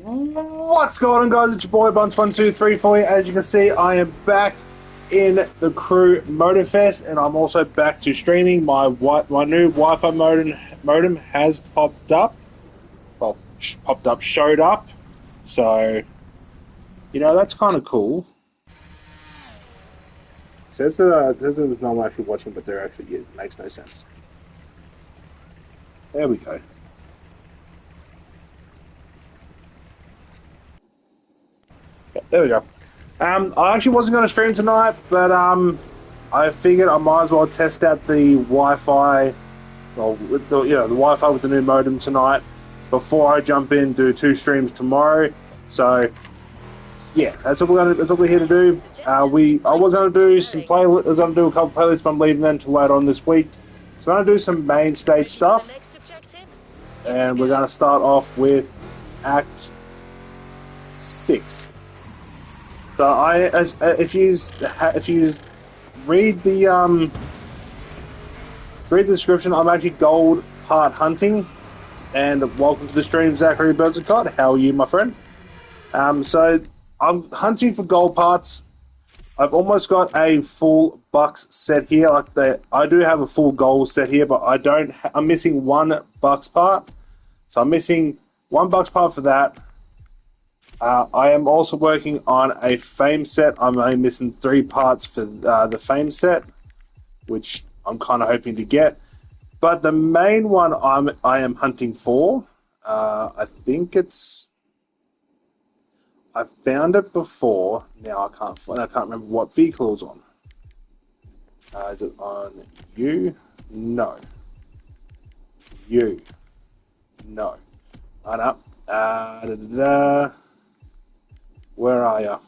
What's going on, guys? It's your boy Buns123 for you. As you can see, I am back in the Crew Motorfest, and I'm also back to streaming. My new Wi-Fi modem has popped up. Well, showed up. So, that's kind of cool. Says that there's no one actually watching, but there actually is. Makes no sense. There we go. There we go. I actually wasn't going to stream tonight, but I figured I might as well test out the Wi-Fi, well, with the Wi-Fi with the new modem tonight before I jump in do 2 streams tomorrow. So yeah, that's what we're here to do. I was going to do I was going to do a couple playlists, but I'm leaving them till later on this week. So I'm going to do some main stage stuff, and we're going to start off with Act 6. So if you read the description, I'm actually gold part hunting, and welcome to the stream, Zachary Berzicott. How are you, my friend? So I'm hunting for gold parts. I've almost got a full bucks set here. I do have a full gold set here, but I don't. I'm missing 1 bucks part, so I'm missing 1 bucks part for that. I am also working on a fame set. I'm only missing 3 parts for the fame set, which I'm kind of hoping to get. But the main one I am hunting for, I think I found it before. Now I can't remember what vehicle it was on. Is it on you? No. You. No. No. Where are you?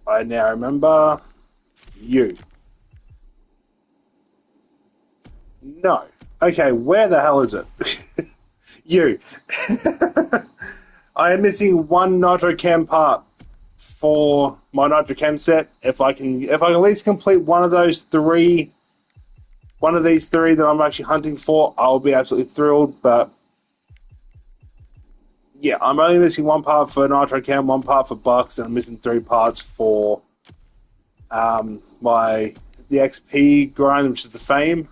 I now remember you. No. Okay, where the hell is it? You. I am missing 1 nitrochem part for my nitrochem set. If I can at least complete one of these 3 that I'm actually hunting for, I'll be absolutely thrilled. But yeah, I'm only missing 1 part for nitrochem, 1 part for bucks, and I'm missing 3 parts for the XP grind, which is the fame.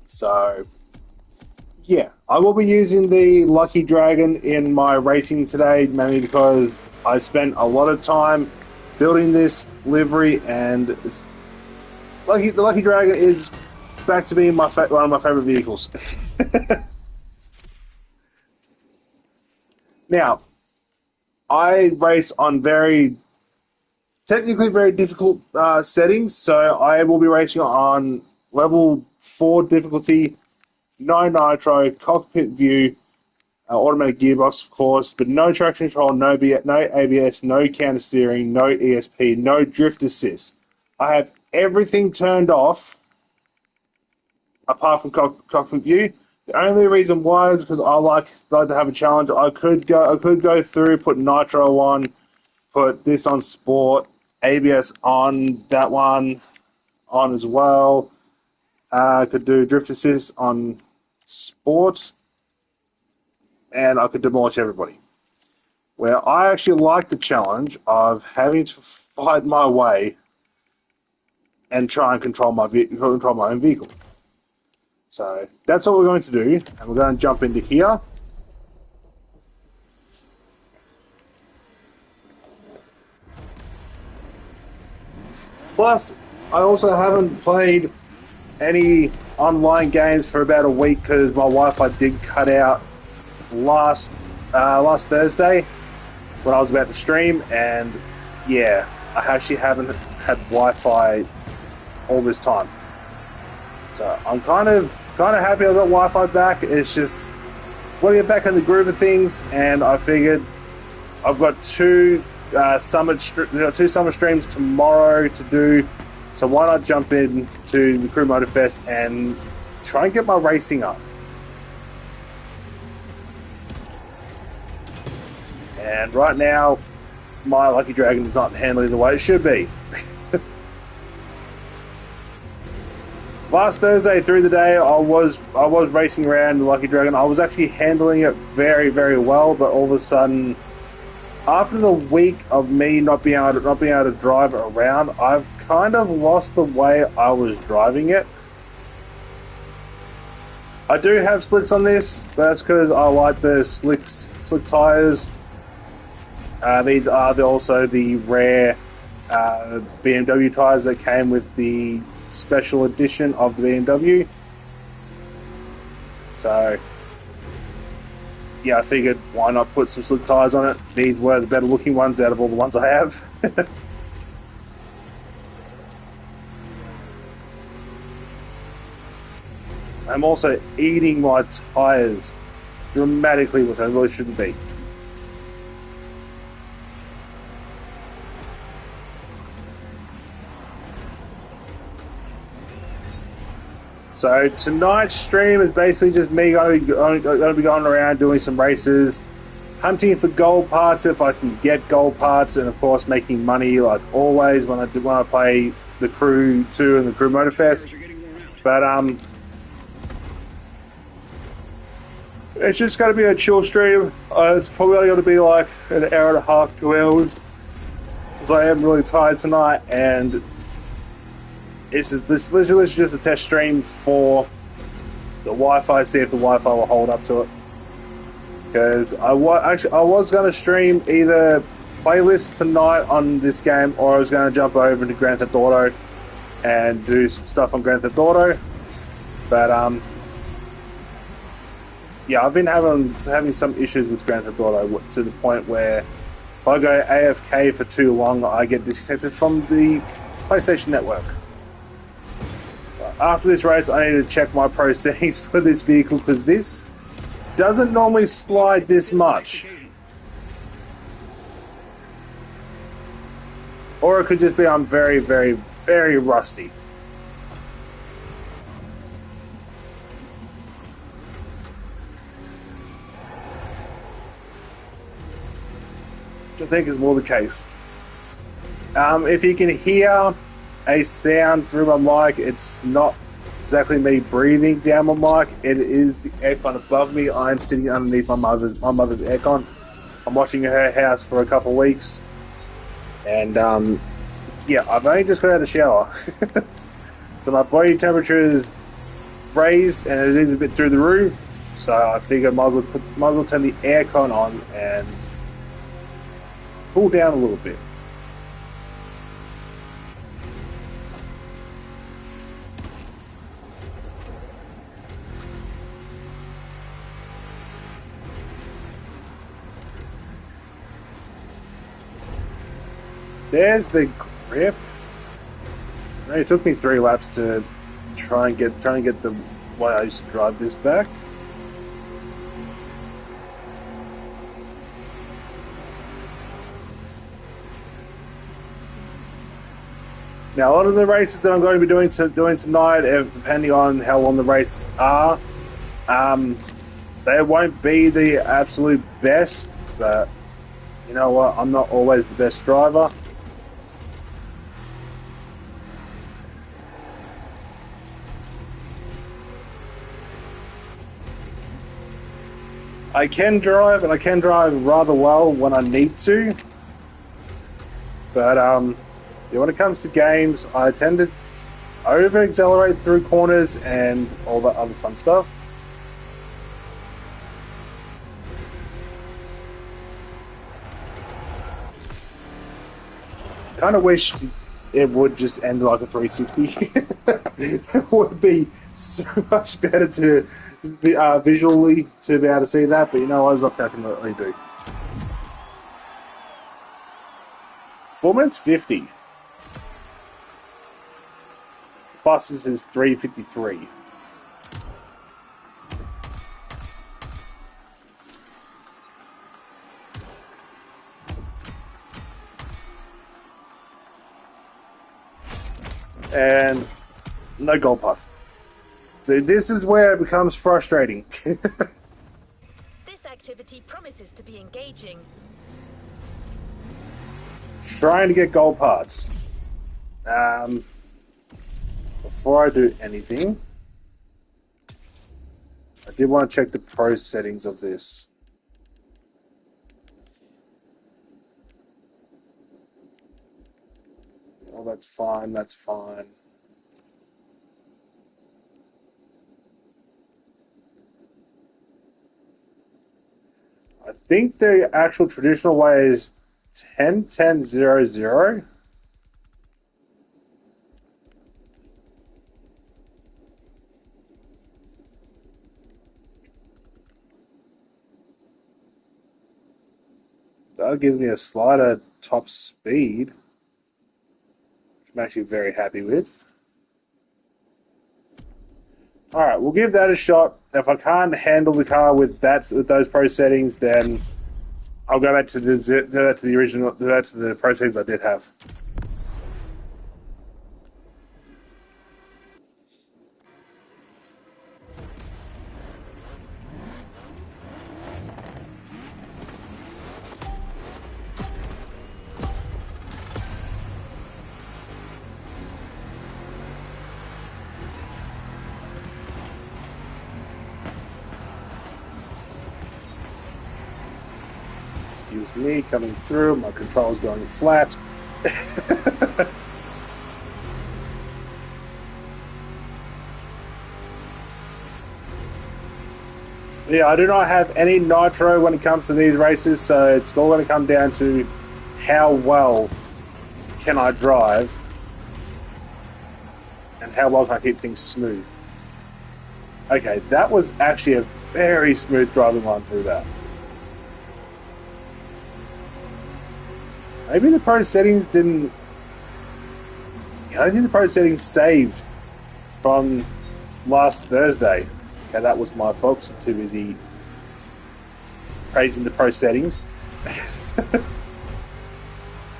So yeah, I will be using the Lucky Dragon in my racing today, mainly because I spent a lot of time building this livery, and the Lucky Dragon is back to being one of my favorite vehicles. Now, I race on technically very difficult settings, so I will be racing on level 4 difficulty, no nitro, cockpit view, automatic gearbox, of course, but no traction control, no ABS, no counter steering, no ESP, no drift assist. I have everything turned off apart from cockpit view. The only reason why is because I like to have a challenge. I could go through, put nitro on, put this on sport, ABS on, that one on as well. I could do drift assist on sport, and I could demolish everybody. Where I actually like the challenge of having to fight my way and try and control my own vehicle. So that's what we're going to do, and we're going to jump into here. Plus, I also haven't played any online games for about a week because my Wi-Fi did cut out last Thursday when I was about to stream, and yeah, I actually haven't had Wi-Fi all this time. So I'm kind of happy I got Wi-Fi back. It's just want to get back in the groove of things, and I figured I've got 2 summer streams tomorrow to do. So why not jump in to the Crew Motorfest and try and get my racing up. And right now, my Lucky Dragon is not handling the way it should be. Last Thursday through the day, I was racing around the Lucky Dragon. I was actually handling it very, very well, but all of a sudden, after the week of me not being able to drive it around, I've kind of lost the way I was driving it. I do have slicks on this, but that's because I like the slick tires. These are also the rare BMW tires that came with the special edition of the BMW. So yeah, I figured why not put some slick tires on it. These were the better looking ones out of all the ones I have. I'm also eating my tires dramatically, which I really shouldn't be. So tonight's stream is basically just me going to be going around doing some races, hunting for gold parts if I can get gold parts, and of course making money like always when I play the Crew 2 and the Crew Motorfest. But it's just going to be a chill stream. It's probably only going to be like an hour and a half, 2 hours, because I am really tired tonight, and this literally just a test stream for the Wi-Fi, see if the Wi-Fi will hold up to it. Because I was going to stream either playlists tonight on this game, or I was going to jump over into Grand Theft Auto and do some stuff on Grand Theft Auto. But yeah, I've been having some issues with Grand Theft Auto to the point where if I go AFK for too long, I get disconnected from the PlayStation Network. After this race, I need to check my pro settings for this vehicle, because this doesn't normally slide this much. Or it could just be I'm very, very, very rusty. Which I think is more the case. If you can hear a sound through my mic, it's not exactly me breathing down my mic. It is the aircon above me. I'm sitting underneath my mother's aircon. I'm watching her house for a couple of weeks, and yeah, I've only just got out of the shower, so my body temperature is raised and it is a bit through the roof. So I figured might as well turn the aircon on and cool down a little bit. There's the grip. It took me 3 laps to try and get the way I used to drive this back. Now, a lot of the races that I'm going to be doing tonight, depending on how long the races are, they won't be the absolute best, but you know what? I'm not always the best driver. I can drive, and I can drive rather well when I need to. But yeah, when it comes to games, I tend to over-accelerate through corners and all that other fun stuff. Kind of wish it would just end like a 360. It would be so much better to visually to be able to see that, but you know what, I can really do. Performance 50. Fastest is 353. And no gold parts. So this is where it becomes frustrating. This activity promises to be engaging. Trying to get gold parts. before I do anything, I did want to check the pro settings of this. Oh, that's fine, that's fine. I think the actual traditional way is 10-10-0-0. That gives me a slighter top speed, which I'm actually very happy with. All right, we'll give that a shot. If I can't handle the car with those pro settings, then I'll go back to the original, go back to the pro settings I did have. Excuse me, coming through. My control's going flat. Yeah, I do not have any nitro when it comes to these races, so it's all going to come down to how well can I drive and how well can I keep things smooth. Okay, that was actually a very smooth driving line through that. Maybe the pro settings didn't... I don't think the pro settings saved from last Thursday. Okay, that was my fault. I'm too busy praising the pro settings.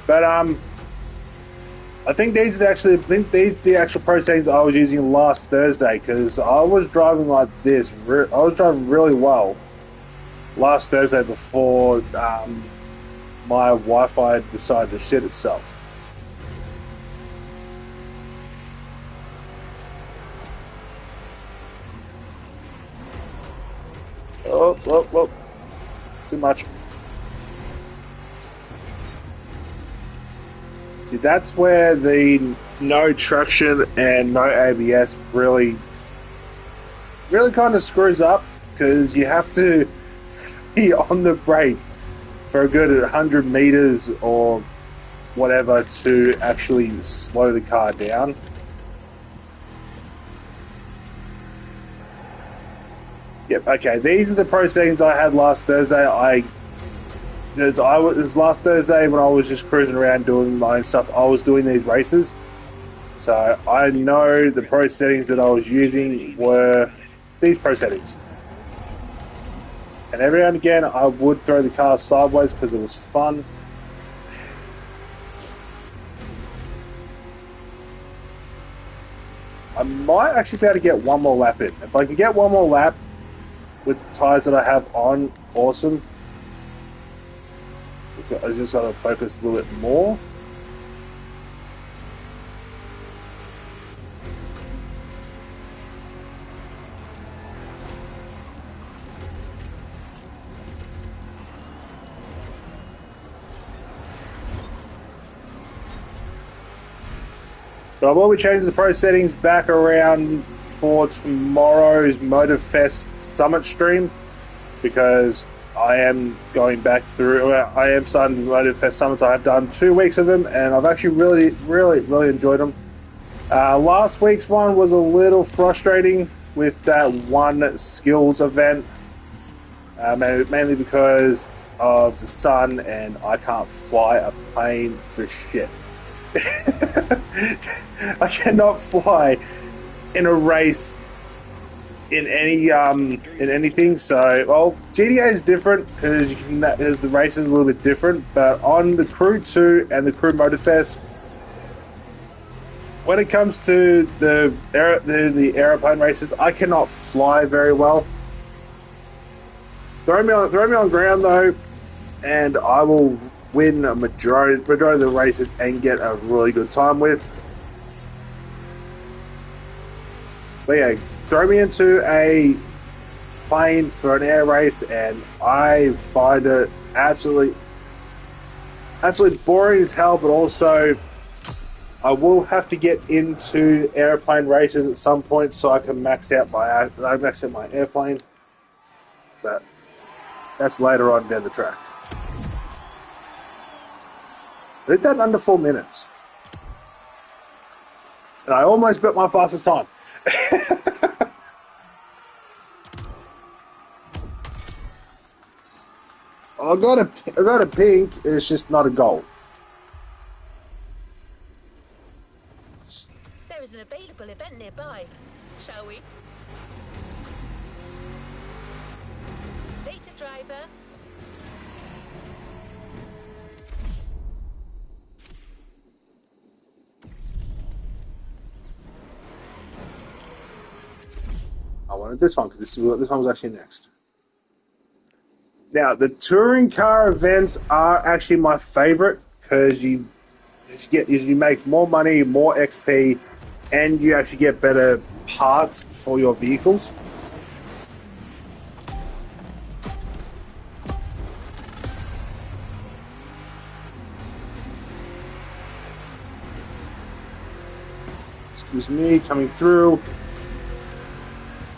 But I think these are the actual pro settings I was using last Thursday, because I was driving like this. I was driving really well last Thursday before my Wi-Fi decided to shit itself. Oh, too much. See, that's where the no traction and no ABS really kind of screws up, because you have to be on the brake for a good 100 meters or whatever to actually slow the car down. Yep, okay, these are the pro settings I had last Thursday. This last Thursday when I was just cruising around doing my own stuff, I was doing these races. So I know the pro settings that I was using were these pro settings. And every now and again, I would throw the car sideways because it was fun. I might actually be able to get one more lap in. If I can get one more lap with the tyres that I have on, awesome. I just got to focus a little bit more. So I will be changing the pro settings back around for tomorrow's Motorfest Summit stream, because I am going back through. I am starting the Motorfest Summits. I have done 2 weeks of them, and I've actually really enjoyed them. Last week's one was a little frustrating with that one skills event, mainly because of the sun, and I can't fly a plane for shit. I cannot fly in a race in anything. So, well, GTA is different because the race is a little bit different. But on the Crew 2 and the Crew Motorfest, when it comes to the aeroplane races, I cannot fly very well. Throw me on ground though, and I will win a majority of the races and get a really good time with. But yeah, throw me into a plane for an air race, and I find it absolutely boring as hell. But also, I will have to get into airplane races at some point so I can max out my airplane. But that's later on down the track. I did that in under 4 minutes, and I almost bet my fastest time. I got a pink. It's just not a gold. There is an available event nearby. Shall we? Later, driver. I wanted this one because this one was actually next. Now, the touring car events are actually my favorite because you make more money, more XP, and you actually get better parts for your vehicles. Excuse me, coming through.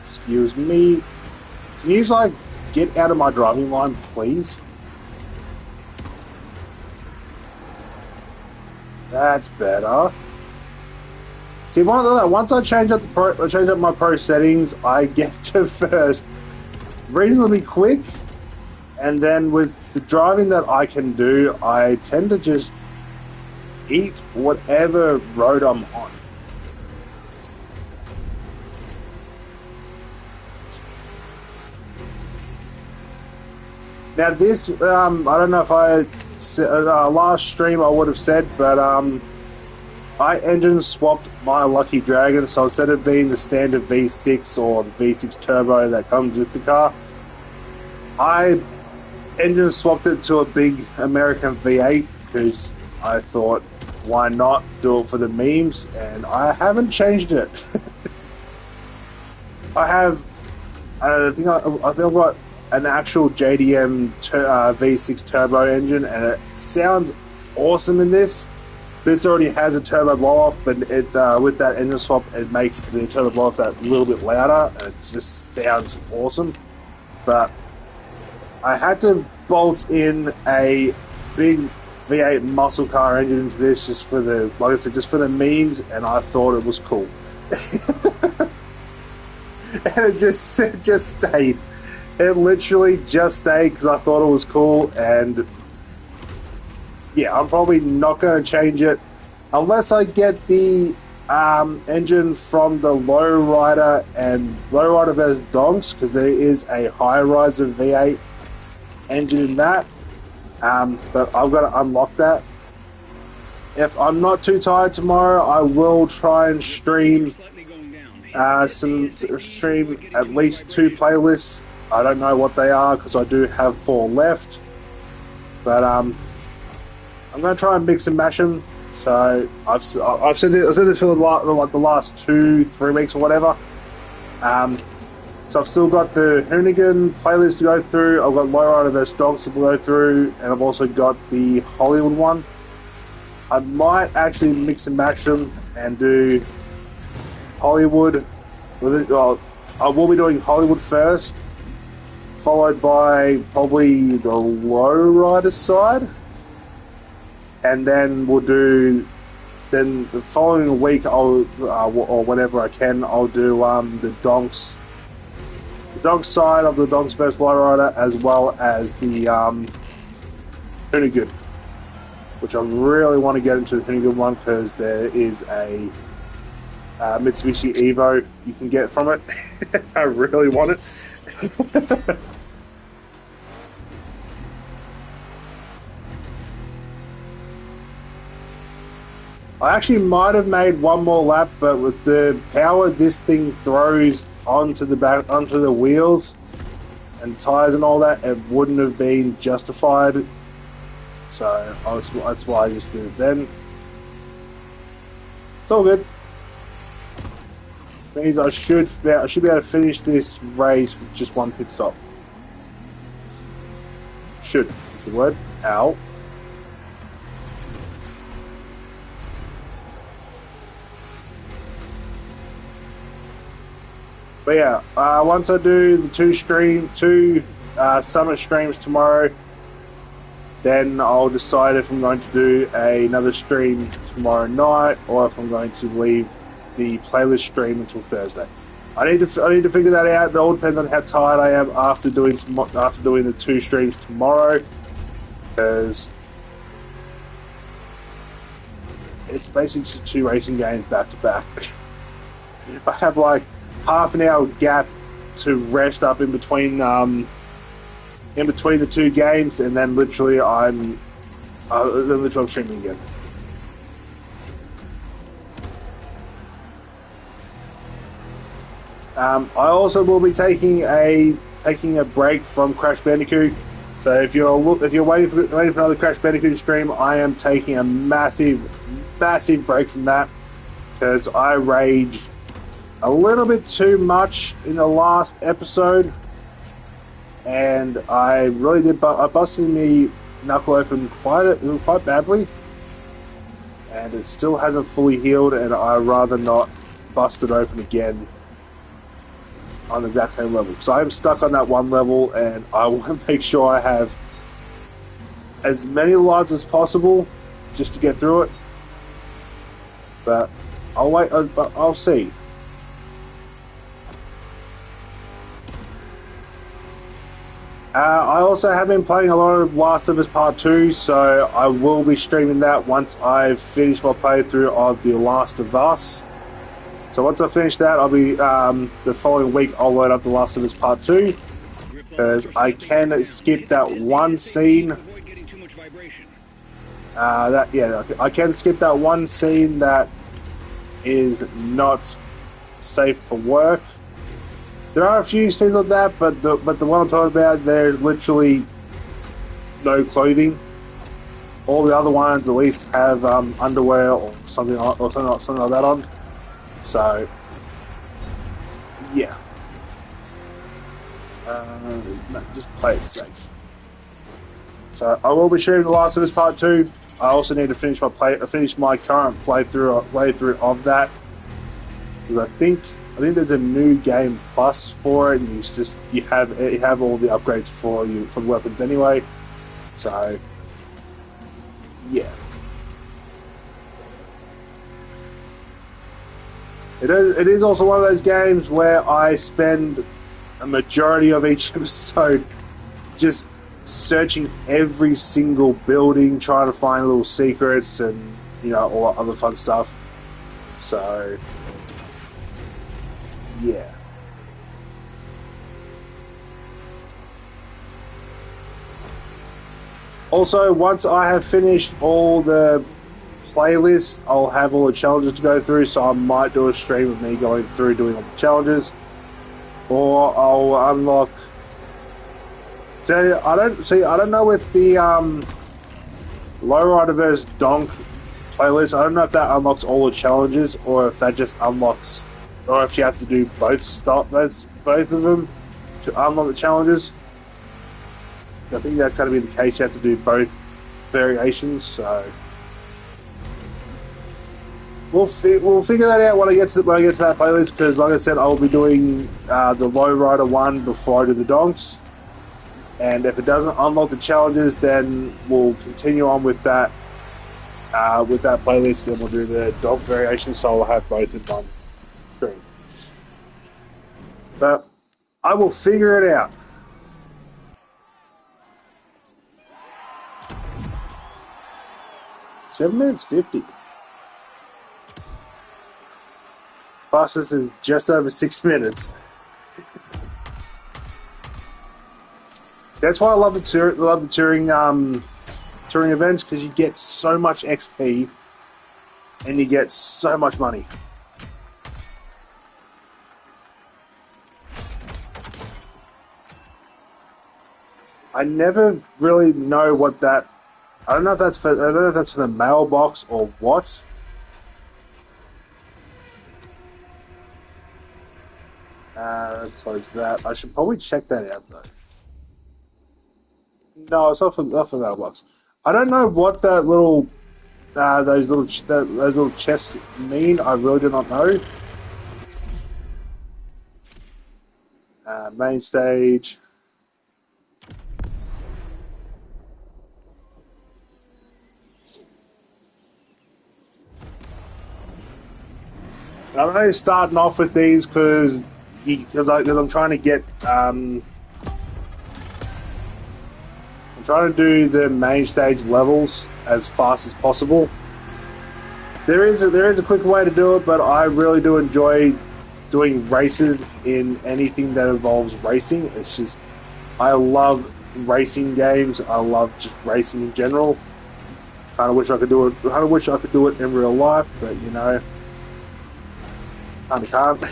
Excuse me. Can you like get out of my driving line, please? That's better. See, once I change up my pro settings, I get to first reasonably quick, and then with the driving that I can do, I tend to just eat whatever road I'm on. Now this, I don't know if last stream I would have said, but I engine swapped my Lucky Dragon, so instead of being the standard V6 or V6 turbo that comes with the car, I engine swapped it to a big American V8 because I thought, why not do it for the memes? And I haven't changed it. I think I've got an actual JDM V6 turbo engine, and it sounds awesome in this. This already has a turbo blow off, but it with that engine swap, it makes the turbo blow off that little bit louder, and it just sounds awesome. But I had to bolt in a big V8 muscle car engine into this just for the, like I said, just for the memes, and I thought it was cool. And it just stayed. It literally just stayed because I thought it was cool, and yeah, I'm probably not going to change it unless I get the engine from the Lowrider and Lowrider vs Donks, because there is a high riser V8 engine in that. But I've got to unlock that. If I'm not too tired tomorrow, I will try and stream at least 2 playlists. I don't know what they are because I do have 4 left, but I'm going to try and mix and mash them. So I've said this for the last 2-3 weeks or whatever. So I've still got the Hoonigan playlist to go through. I've got Lowrider vs Dogs to go through, and I've also got the Hollywood one. I might actually mix and match them and do Hollywood. Well, I will be doing Hollywood first, followed by probably the Lowrider side, and then we'll do. Then the following week, or whenever I can, I'll do the Donks side of the Donks vs Lowrider, as well as the Hoonigan, which I really want to get into the Hoonigan one because there is a Mitsubishi Evo you can get from it. I really want it. I actually might have made one more lap, but with the power this thing throws onto the wheels and tires and all that, it wouldn't have been justified. So that's why I just did it then. It's all good. Means I should be able to finish this race with just one pit stop. Should is the word. Ow. But yeah, once I do the two summit streams tomorrow, then I'll decide if I'm going to do another stream tomorrow night or if I'm going to leave the playlist stream until Thursday. I need to figure that out. It all depends on how tired I am after doing the two streams tomorrow, because it's basically just two racing games back to back. I have like half an hour gap to rest up in between the two games, and then literally I'm streaming again. I also will be taking a break from Crash Bandicoot. So if you're waiting for another Crash Bandicoot stream, I am taking a massive break from that because I raged a little bit too much in the last episode, and I really did. I busted me knuckle open quite badly, and it still hasn't fully healed. And I'd rather not bust it open again on the exact same level. So I'm stuck on that one level, and I want to make sure I have as many lives as possible just to get through it. But I'll wait. I'll see. I also have been playing a lot of Last of Us Part 2, so I will be streaming that once I've finished my playthrough of The Last of Us. So once I finish that, I'll be the following week I'll load up The Last of Us Part 2, because I can skip that one scene. I can skip that one scene that is not safe for work. There are a few scenes like that, but the one I'm talking about, there's literally no clothing. All the other ones at least have underwear or something like that on. So, yeah. No, just play it safe. So I will be sharing The Last of Us Part 2. I also need to finish my current playthrough of that, because I think there's a new game plus for it, and you have all the upgrades for the weapons anyway. So yeah, it is also one of those games where I spend a majority of each episode just searching every single building, trying to find little secrets and all that other fun stuff. So yeah. Also, once I have finished all the playlists, I'll have all the challenges to go through, so I might do a stream of me going through doing all the challenges. Or I'll unlock... So, I don't know with the Lowrider vs. Donk playlist, I don't know if that unlocks all the challenges, or if that just unlocks... Or if you have to do both of them to unlock the challenges. I think that's going to be the case. You have to do both variations. So we'll figure that out when I get to that playlist. Because, like I said, I'll be doing the Lowrider one before I do the donks. And if it doesn't unlock the challenges, then we'll continue on with that playlist, and we'll do the donk variation. So I'll have both in one stream. But I will figure it out. $7:50. Fastest is just over 6 minutes. That's why I love the touring events, because you get so much XP and you get so much money. I never really know what that. I don't know if that's for the mailbox or what. close that. I should probably check that out though. No, it's not for mailbox. I don't know what that little those little chests mean. I really do not know. Main stage. I'm only starting off with these because I'm trying to get I'm trying to do the main stage levels as fast as possible. There is a quicker way to do it, but I really do enjoy doing races in anything that involves racing. It's just I love racing games. I love just racing in general. Kind of wish I could do it. Kind of wish I could do it in real life, but you know. I can't.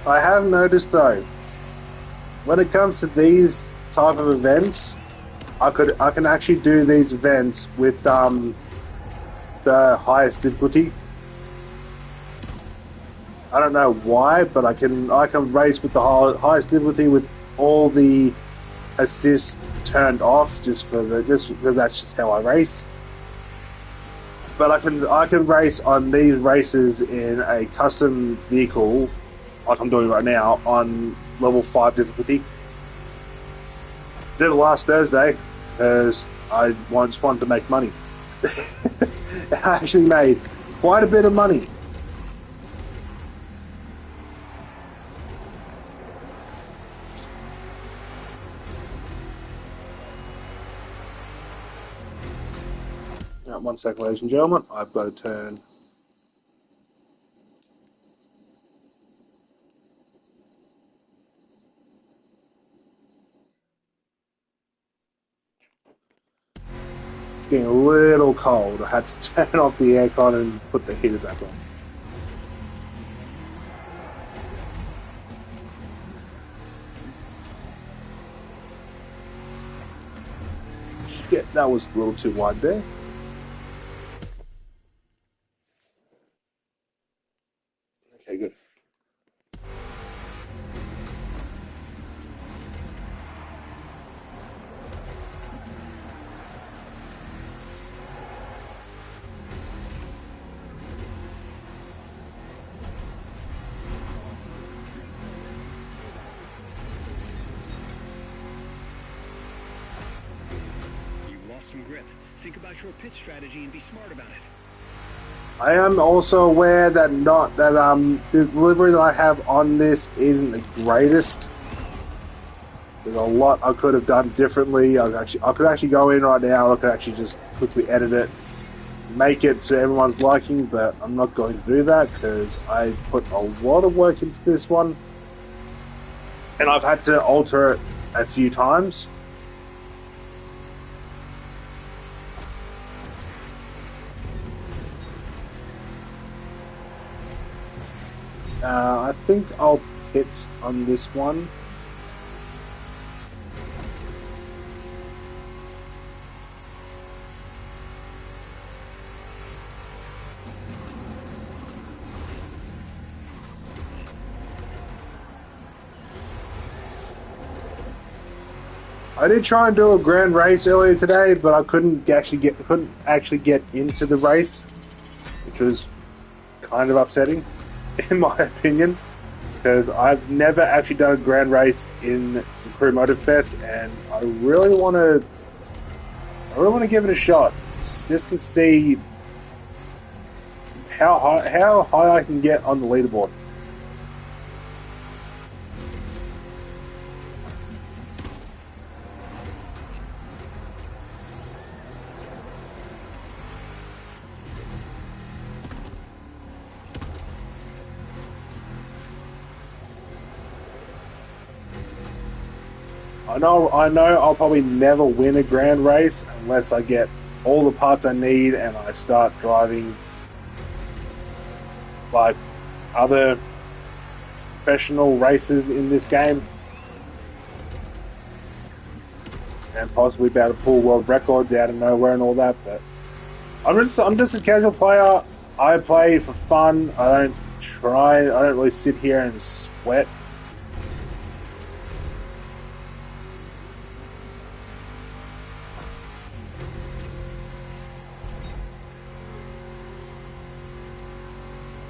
I have noticed though, when it comes to these type of events, I can actually do these events with the highest difficulty. I don't know why, but I can race with the highest difficulty with all the assists turned off, just because that's just how I race. But I can race on these races in a custom vehicle, like I'm doing right now, on level 5 difficulty. Did it last Thursday because I just wanted to make money. I actually made quite a bit of money. Now, 1 second, ladies and gentlemen. I've got to turn. Getting a little cold. I had to turn off the aircon and put the heater back on. Shit, that was a little too wide there. Okay, good. Some grip. Think about your pit strategy and be smart about it. I am also aware that the delivery that I have on this isn't the greatest. There's a lot I could have done differently. I could actually go in right now and I could actually just quickly edit it, make it to everyone's liking, but I'm not going to do that because I put a lot of work into this one and I've had to alter it a few times. I think I'll pit on this one. I did try and do a grand race earlier today, but I couldn't actually get into the race, which was kind of upsetting, in my opinion, because I've never actually done a grand race in Crew Motorfest, and I really want to give it a shot, just to see how high I can get on the leaderboard. I know I'll probably never win a grand race unless I get all the parts I need and I start driving like other professional racers in this game and possibly be able to pull world records out of nowhere and all that. But I'm just a casual player. I play for fun. I don't really sit here and sweat.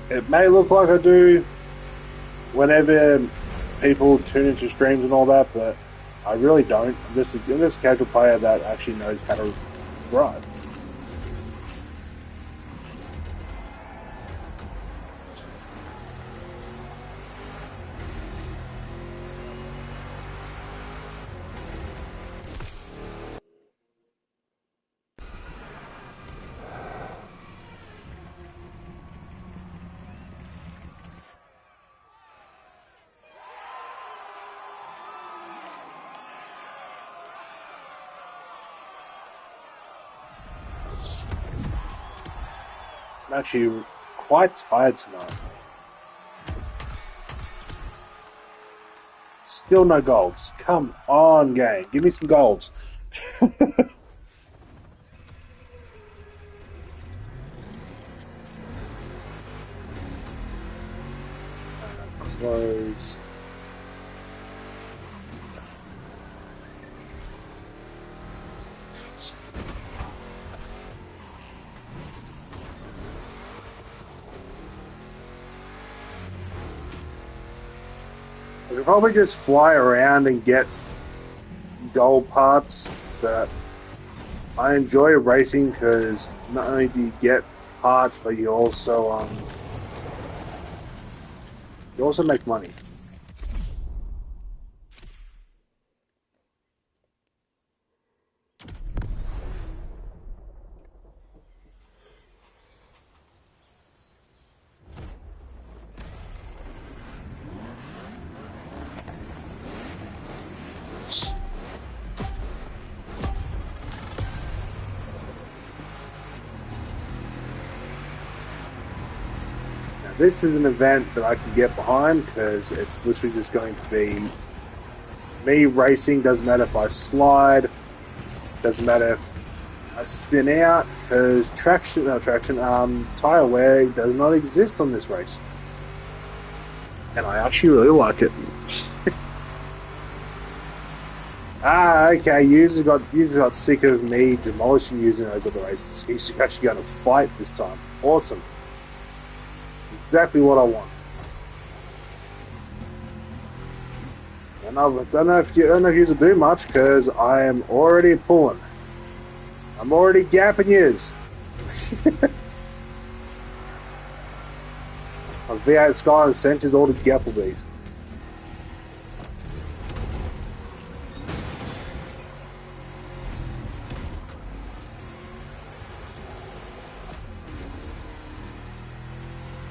It may look like I do whenever people tune into streams and all that, but I really don't. I'm just a casual player that actually knows how to drive. I'm actually quite tired tonight. Still no golds. Come on, game. Give me some golds. Close. I could probably just fly around and get gold parts, but I enjoy racing because not only do you get parts, but you also make money. This is an event that I can get behind because it's literally just going to be me racing. Doesn't matter if I slide, doesn't matter if I spin out because tire wear does not exist on this race, and I actually really like it. Okay. Users got sick of me demolishing using those other races. He's actually going to fight this time. Awesome. Exactly what I want. And I don't know if you will do much because I am already pulling. I'm already gapping yous. My V8 Sky and Sentries all to gapple these.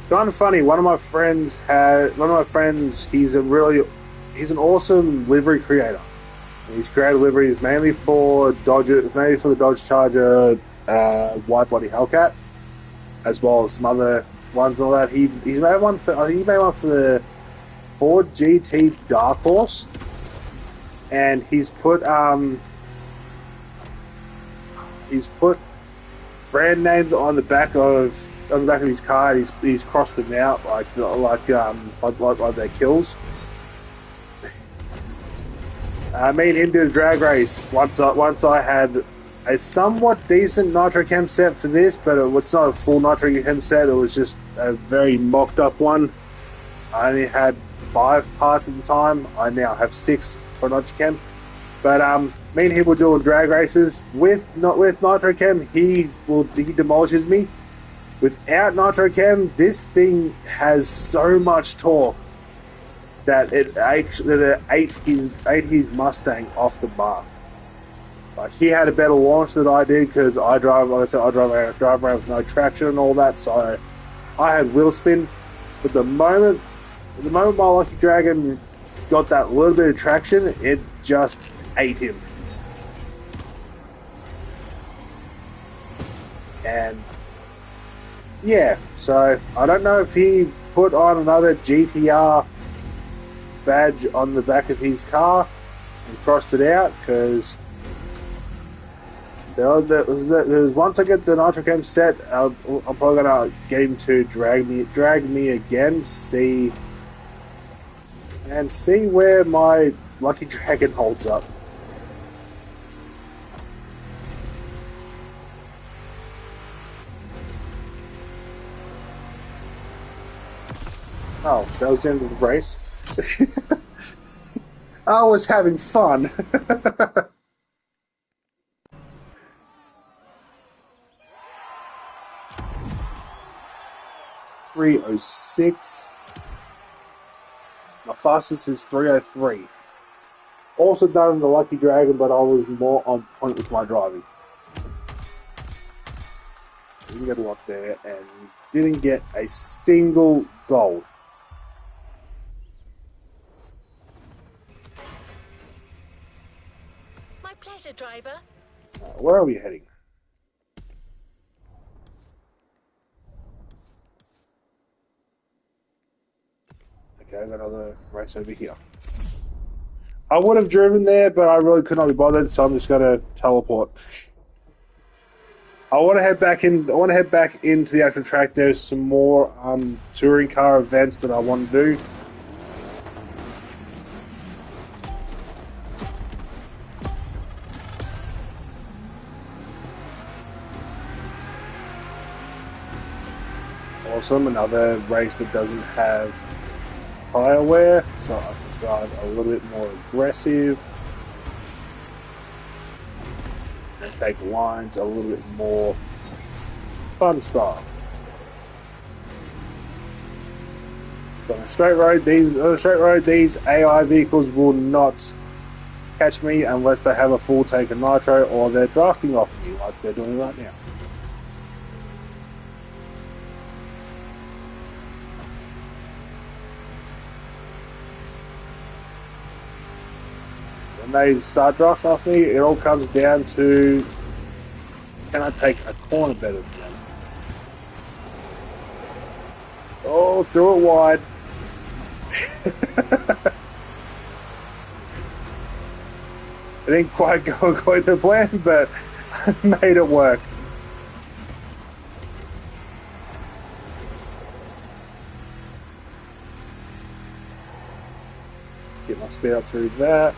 Kind of funny. One of my friends, he's an awesome livery creator. He's created liveries mainly for the Dodge Charger wide body Hellcat, as well as some other ones and all that. He's made one for, I think he made one for the Ford GT Dark Horse, and he's put brand names on the back of his car. He's crossed them out like their kills. Me and him did a drag race once I had a somewhat decent Nitro Chem set for this, but it was not a full Nitro Chem set. It was just a very mocked up one. I only had 5 parts at the time. I now have 6 for Nitro Chem. But me and him were doing drag races with Nitro Chem. He demolishes me. Without Nitro Chem, this thing has so much torque that it ate his Mustang off the mark. Like, he had a better launch than I did because I drive around with no traction and all that. So I had wheel spin, but the moment my Lucky Dragon got that little bit of traction, it just ate him. And yeah, so I don't know if he put on another GTR badge on the back of his car and crossed it out, because there's once I get the nitro cam set, I'm probably gonna get him to drag me again, see where my Lucky Dragon holds up. Oh, that was the end of the race. I was having fun. 3:06. My fastest is 3:03. Also done in the Lucky Dragon, but I was more on point with my driving. Didn't get a lot there, and didn't get a single goal. My pleasure, driver. Where are we heading? Okay, I've got another race over here. I would have driven there, but I really could not be bothered, so I'm just gonna teleport. I want to head back in. I want to head back into the actual track. There's some more touring car events that I want to do. Awesome, another race that doesn't have tire wear, so I can drive a little bit more aggressive and take lines a little bit more fun style. So on a straight road, these AI vehicles will not catch me unless they have a full tank of nitro or they're drafting off me like they're doing right now. When they start drafting off me, it all comes down to, can I take a corner better than them? Oh, threw it wide. It didn't quite go according to plan, but I made it work. Get my speed up through that.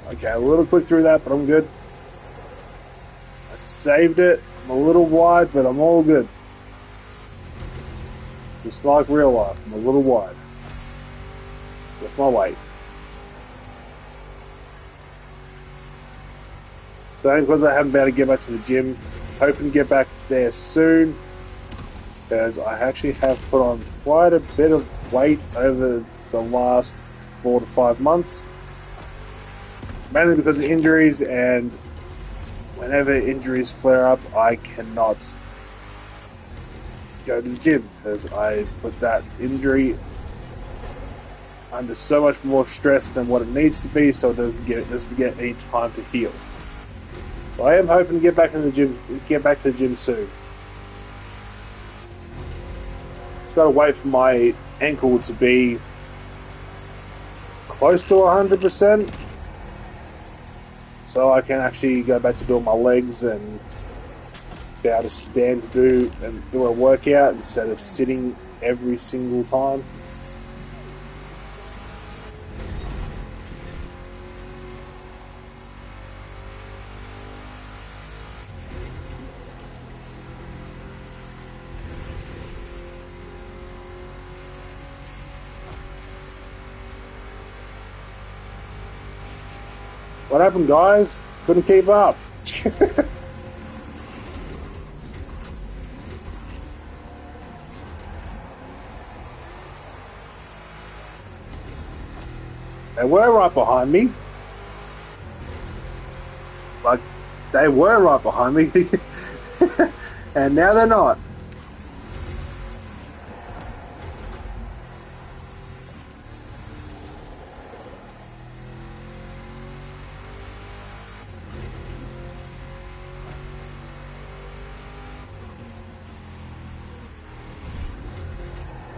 Okay, a little quick through that, but I'm good. I saved it. I'm a little wide, but I'm all good. Just like real life, I'm a little wide. With my weight. So because I haven't been able to get back to the gym, hoping to get back there soon, because I actually have put on quite a bit of weight over the last 4 to 5 months. Mainly because of injuries, and whenever injuries flare up, I cannot go to the gym because I put that injury under so much more stress than what it needs to be, so it doesn't get any time to heal. So I am hoping to get back to the gym soon. Just gotta wait for my ankle to be close to 100%. So I can actually go back to doing my legs and be able to stand to do a workout instead of sitting every single time. What happened, guys? Couldn't keep up. They were right behind me. Like, they were right behind me. And now they're not.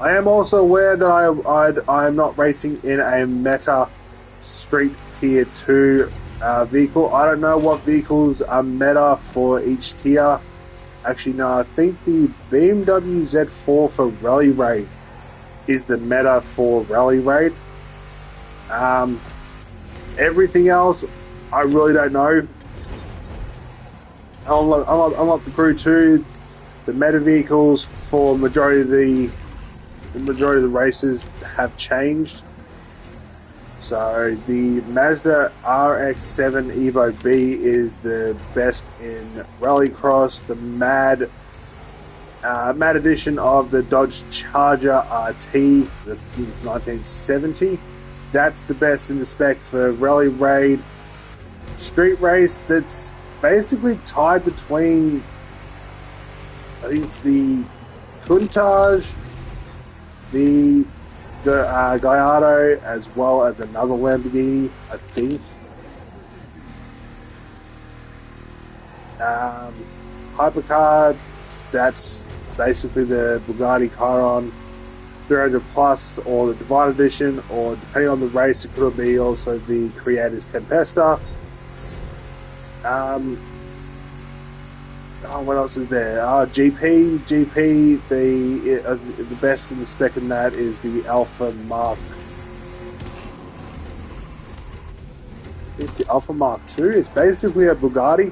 I am also aware that I am not racing in a meta street tier 2 vehicle. I don't know what vehicles are meta for each tier. Actually, no, I think the BMW Z4 for Rally Raid is the meta for Rally Raid. Everything else, I really don't know. Unlike the Crew 2, the meta vehicles for majority of the races have changed. So the Mazda RX-7 Evo B is the best in Rallycross. The Mad edition of the Dodge Charger RT, the 1970, that's the best in the spec for Rally Raid. Street race, that's basically tied between, I think it's the Countach, the Gallardo, as well as another Lamborghini, I think. Hypercar, that's basically the Bugatti Chiron 300 Plus, or the Divine Edition, or depending on the race, it could be also the Creator's Tempesta. What else is there? GP. The best in the spec in that is the Alpha Mark. It's the Alpha Mark II. It's basically a Bugatti.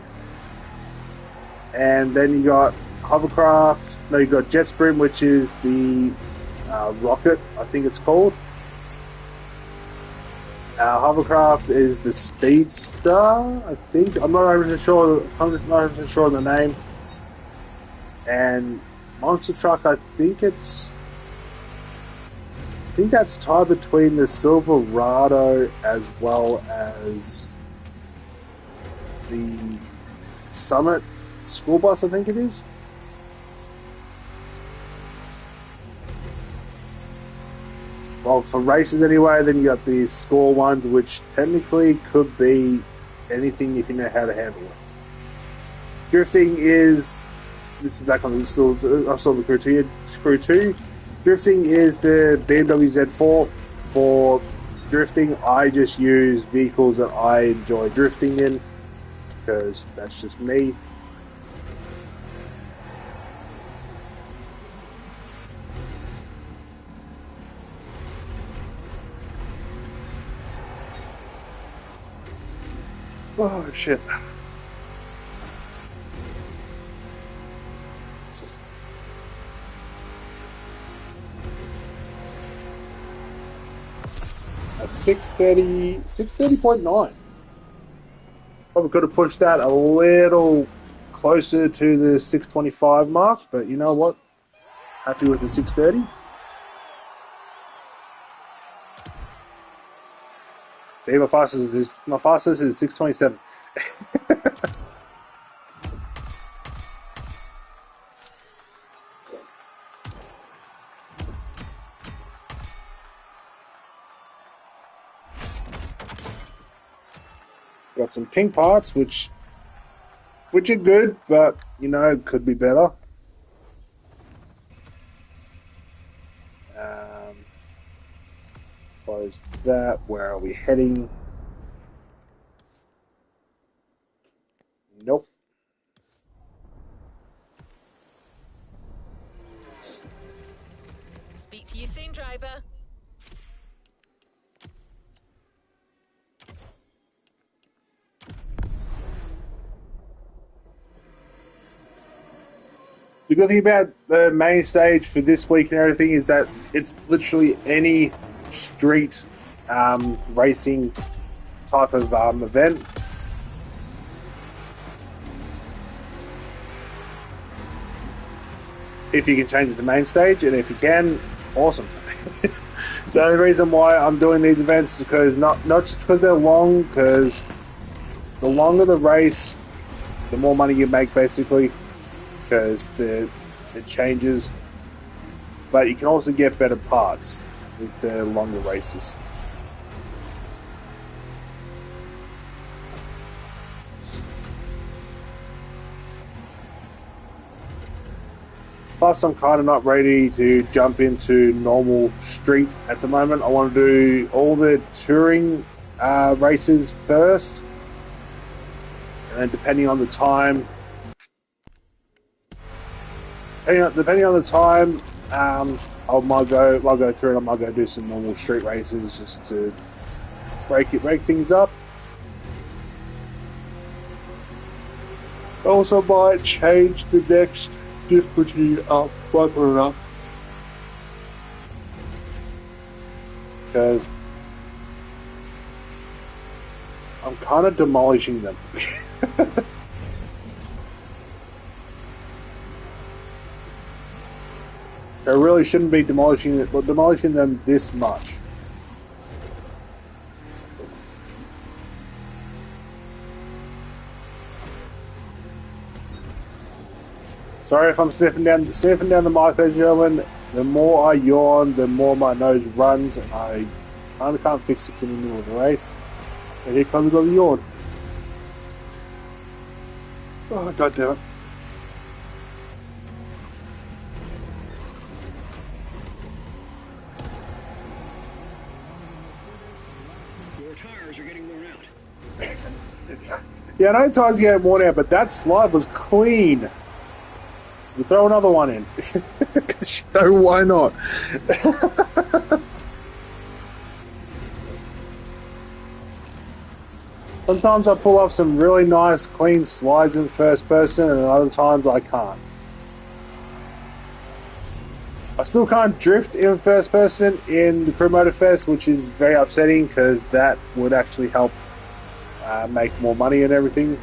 And then you got Hovercraft. No, you got Jet Sprint, which is the Rocket, I think it's called. Hovercraft is the Speedster, I think. I'm not 100% sure. I'm just not 100% sure of the name. And Monster Truck, I think that's tied between the Silverado as well as the Summit School Bus, I think it is. Well, for races anyway, then you got the score ones, which technically could be anything if you know how to handle it. Drifting is, this is back on the still the Crew 2. Drifting is the BMW Z4. For drifting, I just use vehicles that I enjoy drifting in, because that's just me. Oh, shit. A 630.9. Probably could have pushed that a little closer to the 625 mark, but you know what? Happy with the 630. See, my fastest is 627. Got some pink parts, which are good, but you know, could be better. Close that. Where are we heading? Nope. Speak to you soon, driver. The good thing about the main stage for this week and everything is that it's literally any street racing type of event. If you can change it to main stage, and if you can, awesome. So the only reason why I'm doing these events is because not just because they're long, because the longer the race, the more money you make, basically, because it changes. But you can also get better parts with the longer races. Plus, I'm kind of not ready to jump into normal street at the moment. I want to do all the touring races first, and then depending on the time, depending on the time, I might go through and I might go do some normal street races just to break things up. Also, might change the next difficulty up, might put it up. Because I'm kind of demolishing them. I really shouldn't be demolishing them this much. Sorry if I'm sniffing down the mic, ladies and gentlemen. The more I yawn, the more my nose runs, and I kind of can't fix it in the middle of the race. And here comes another yawn. Oh, God damn it. Your tires are getting worn out. Yeah, I know tires are getting worn out, but that slide was clean. You throw another one in. So why not? Sometimes I pull off some really nice, clean slides in first person, and other times I can't. I still can't drift in first person in the Crew Motorfest, which is very upsetting because that would actually help make more money and everything,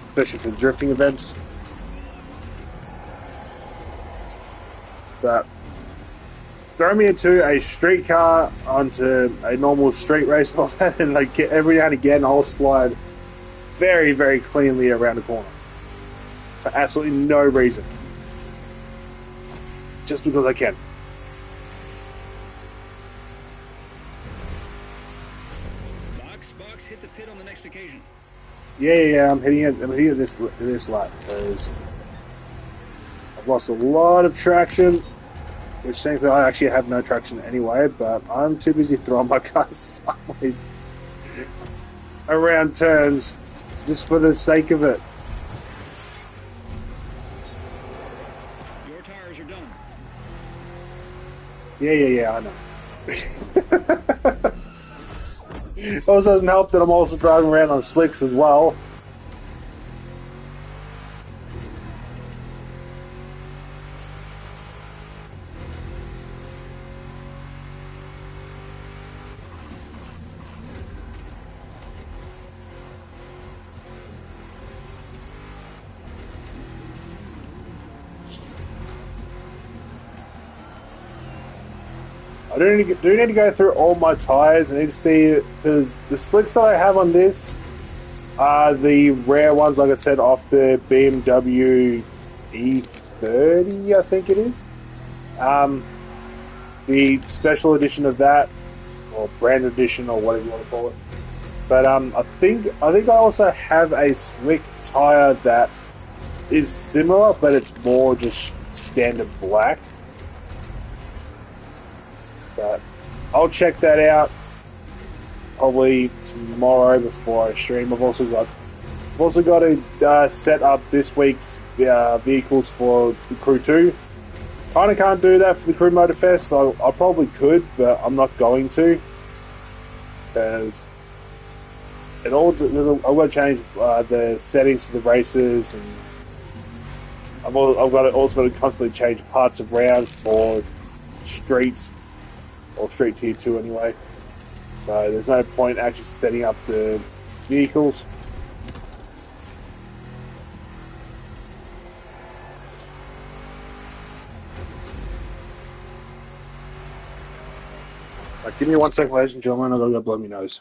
especially for the drifting events. But throw me into a street car onto a normal street race like that, and like every now and again I'll slide very, very cleanly around the corner for absolutely no reason, just because I can. Box, hit the pit on the next occasion. Yeah. I'm hitting it this lap because I've lost a lot of traction. Which thankfully I actually have no traction anyway, but I'm too busy throwing my car sideways around turns just for the sake of it. Your tires are done. Yeah, I know. Also doesn't help that I'm also driving around on slicks as well. I do need to go through all my tires. I need to see, because the slicks that I have on this are the rare ones, like I said, off the BMW E30, I think it is. The special edition of that, or brand edition, or whatever you want to call it. But I think I also have a slick tire that is similar, but it's more just standard black. But I'll check that out probably tomorrow before I stream. I've also got to set up this week's vehicles for the Crew 2. Kind of can't do that for the Crew Motorfest. I probably could, but I'm not going to, because I've got to change the settings for the races, and I've also got to constantly change parts around for streets. Or Street Tier 2 anyway. So there's no point actually setting up the vehicles. Like, give me 1 second, ladies and gentlemen, I've got to go blow my nose.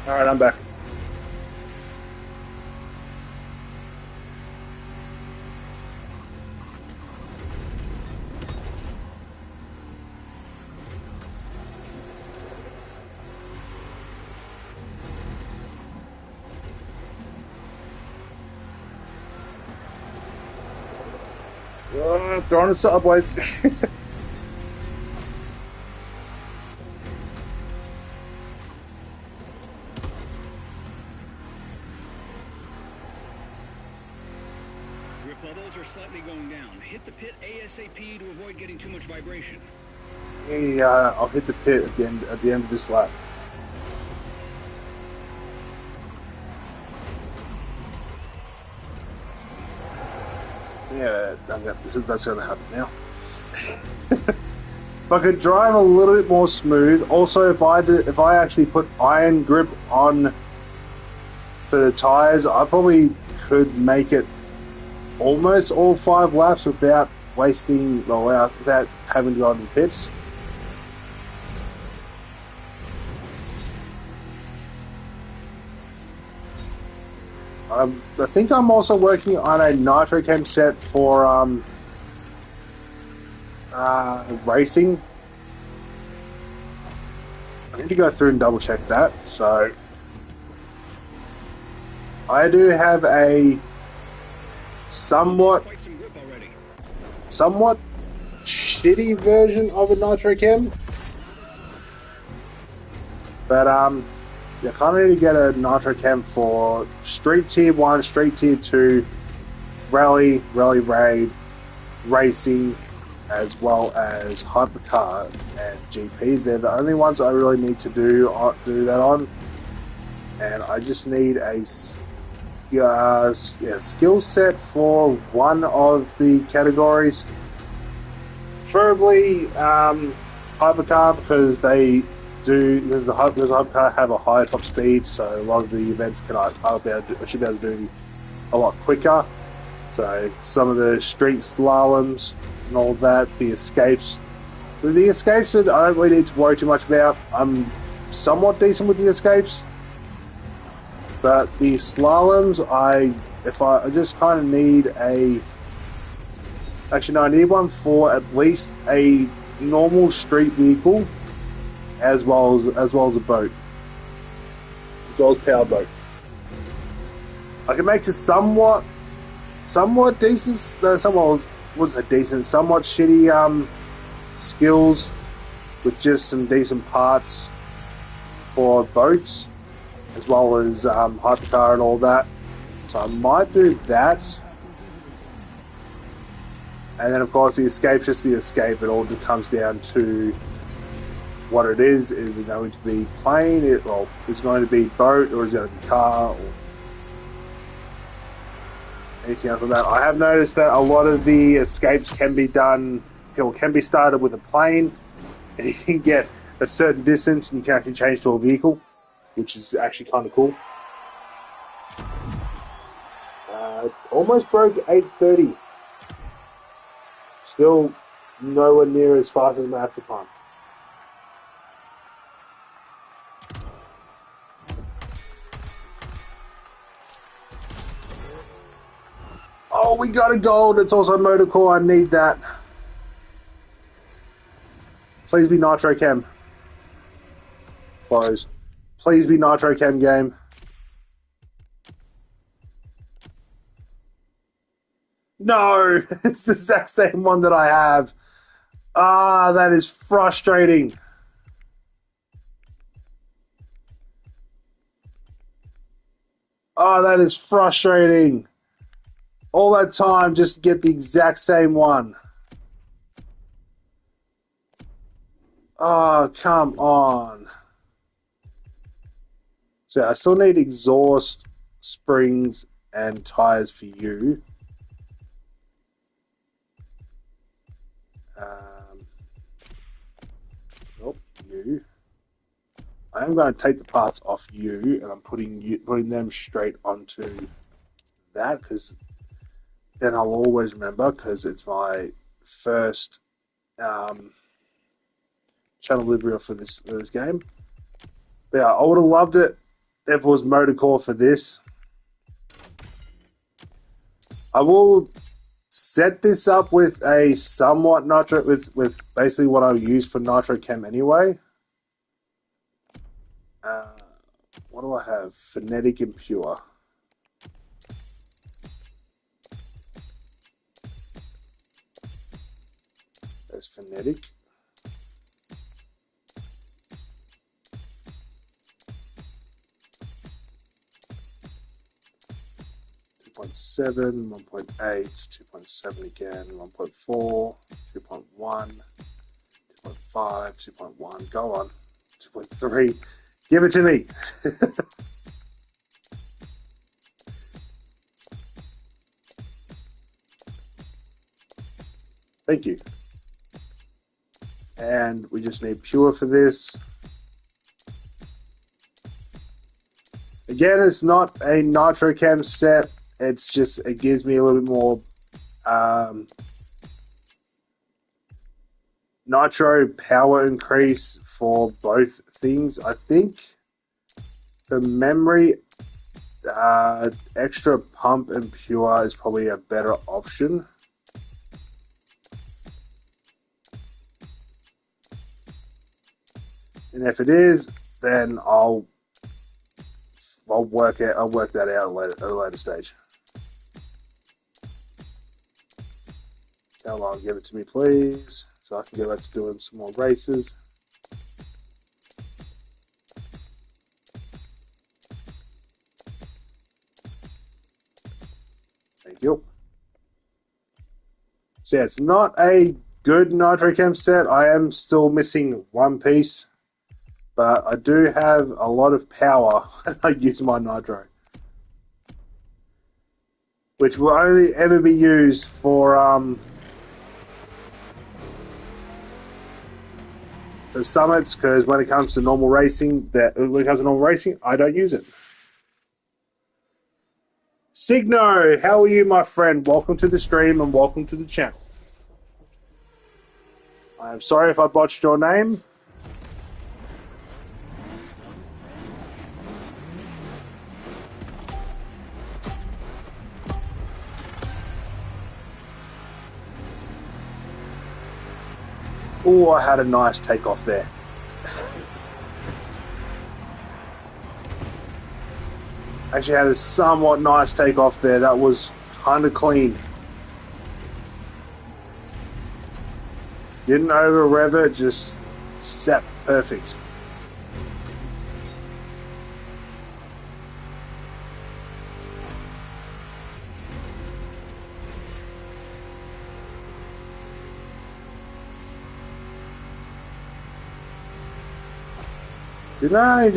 Alright, I'm back. Throwing us sideways. Grip levels are slightly going down. Hit the pit ASAP to avoid getting too much vibration. Yeah, I'll hit the pit at the end of this lap. Yeah, that's going to happen now. If I could drive a little bit more smooth. Also, if I actually put iron grip on for the tires, I probably could make it almost all 5 laps without wasting, without having to go on the pits. I think I'm also working on a nitro chem set for racing. I need to go through and double check that. So I do have a somewhat Quite some grip already. somewhat shitty version of a nitro chem, but you kind of need to get a nitro chem for street tier 1, street tier 2, rally raid, racing, as well as hypercar and GP. They're the only ones I really need to do that on, and I just need a skill set for one of the categories, preferably hypercar, because the hypercar have a higher top speed, so a lot of the events I should be able to do a lot quicker. So some of the street slaloms and all that, the escapes I don't really need to worry too much about. I'm somewhat decent with the escapes, but the slaloms, I just kind of need I need one for at least a normal street vehicle, as well as a boat, as well as power boat. I can make to somewhat decent, somewhat shitty skills with just some decent parts for boats, as well as hypercar and all that. So I might do that. And then, of course, the escape's just the escape. It all comes down to what it is. Is it going to be plane? Is it going to be boat? Or is it going to be car? Or anything else like that? I have noticed that a lot of the escapes can be started with a plane. And you can get a certain distance and you can actually change to a vehicle, which is actually kind of cool. Almost broke 8:30. Still nowhere near as fast as my actual time. Oh, we got a gold. It's also motor core. I need that. Please be nitro chem. Close. Please be nitro chem game. No, it's the exact same one that I have. Ah, that is frustrating. Oh, that is frustrating. All that time just to get the exact same one. Oh, come on. So I still need exhaust, springs, and tires for you. You. I am going to take the parts off you, and I'm putting them straight onto that, because then I'll always remember, because it's my first channel delivery for this game. But yeah, I would have loved it Therefore, is motor core for this. I will set this up with a somewhat nitro, with basically what I use for nitro chem anyway. What do I have? Phonetic and pure. There's phonetic. 2.7, 1.8, 2.7 again, 1.4, 2.1, 2.5, 2.1, go on, 2.3. Give it to me. Thank you. And we just need pure for this. Again, it's not a nitrochem set. It's just, it gives me a little bit more nitro power increase for both things. I think for memory, extra pump and pure is probably a better option. And if it is, then I'll work that out at a later stage. Come on, give it to me, please, so I can get back to doing some more races. Thank you. So yeah, it's not a good nitrochem set. I am still missing one piece, but I do have a lot of power when I use my nitro, which will only ever be used for summits, because when it comes to normal racing, I don't use it. Signo, how are you, my friend? Welcome to the stream and welcome to the channel. I'm sorry if I botched your name. Oh, I had a nice takeoff there. Actually had a somewhat nice takeoff there. That was kind of clean. Didn't over rev it, just sat perfect. Did I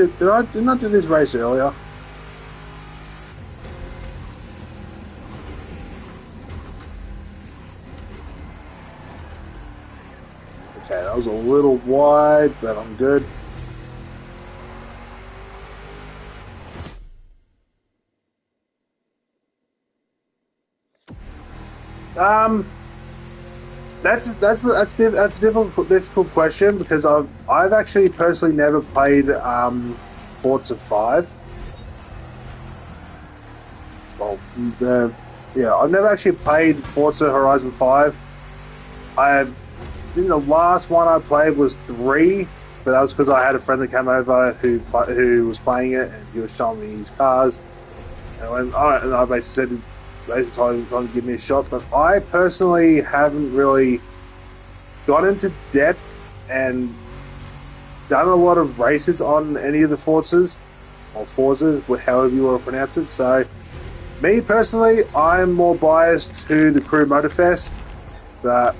not do this race earlier? Okay, that was a little wide, but I'm good. That's a difficult question, because I've actually personally never played Forza 5. Well, I've never actually played Forza Horizon 5. I think the last one I played was 3, but that was because I had a friend that came over who was playing it, and he was showing me his cars. And I basically told him to give me a shot. But I personally haven't really got into depth and done a lot of races on any of the Forzas, or Forzas, however you want to pronounce it. So, me personally, I'm more biased to the Crew Motorfest, but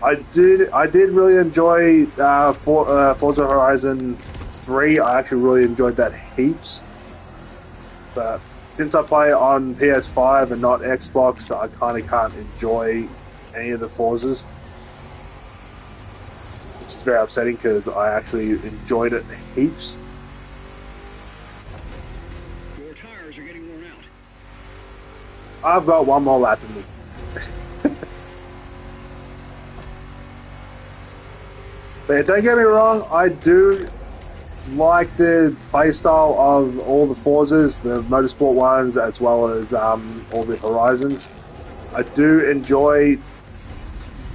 I did really enjoy Forza Horizon 3. I actually really enjoyed that heaps. But since I play on PS5 and not Xbox, I kind of can't enjoy any of the Forzas, which is very upsetting because I actually enjoyed it heaps. Your tires are getting worn out. I've got one more lap in me. But don't get me wrong, I do like the playstyle of all the Forzas, the motorsport ones, as well as all the Horizons. I do enjoy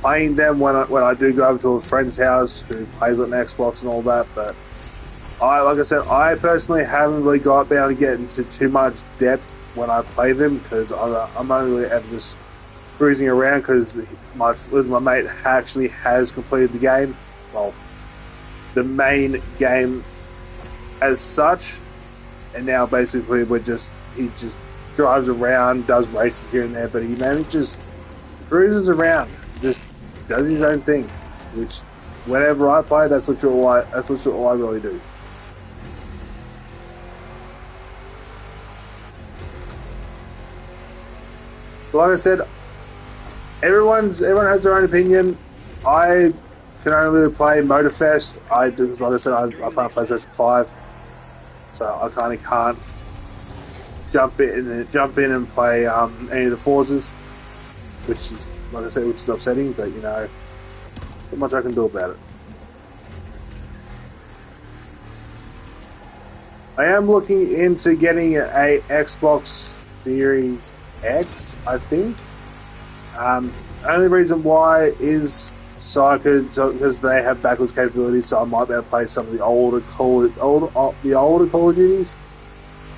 playing them when I do go over to a friend's house who plays on Xbox and all that. But like I said, I personally haven't really got down to get into too much depth when I play them because I'm only ever just cruising around because my mate actually has completed the game. Well, the main game as such, and now basically he just drives around, does races here and there, but he manages cruises around, just does his own thing. Which, whenever I play, that's literally all I really do. But like I said, everyone has their own opinion. I can only really play Motorfest. Like I said, I play on PlayStation 5, so I kind of can't jump in and play any of the Forzas, which is, like I said, which is upsetting. But not much I can do about it. I am looking into getting a Xbox Series X, I think. Only reason why is because they have backwards capabilities, so I might be able to play some of the older Call of Duties.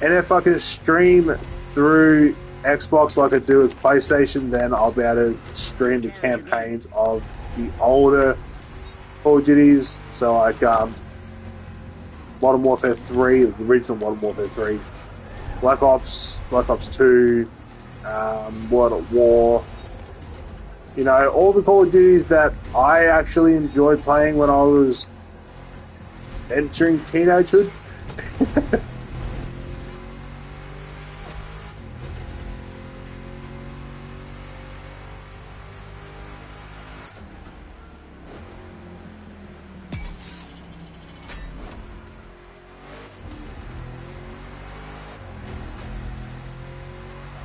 And if I can stream through Xbox like I do with PlayStation, then I'll be able to stream the campaigns of the older Call of Duties. So like Modern Warfare 3, the original Modern Warfare 3, Black Ops 2, World at War. All the Call of Duties that I actually enjoyed playing when I was entering teenagehood.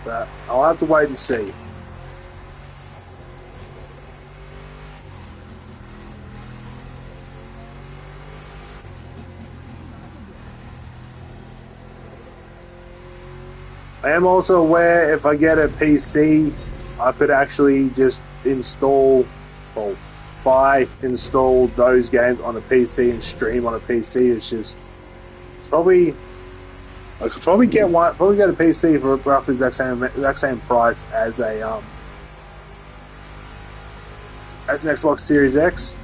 But I'll have to wait and see. I am also aware if I get a PC, I could actually just install those games on a PC and stream on a PC. I could probably get a PC for roughly the exact same price as an Xbox Series X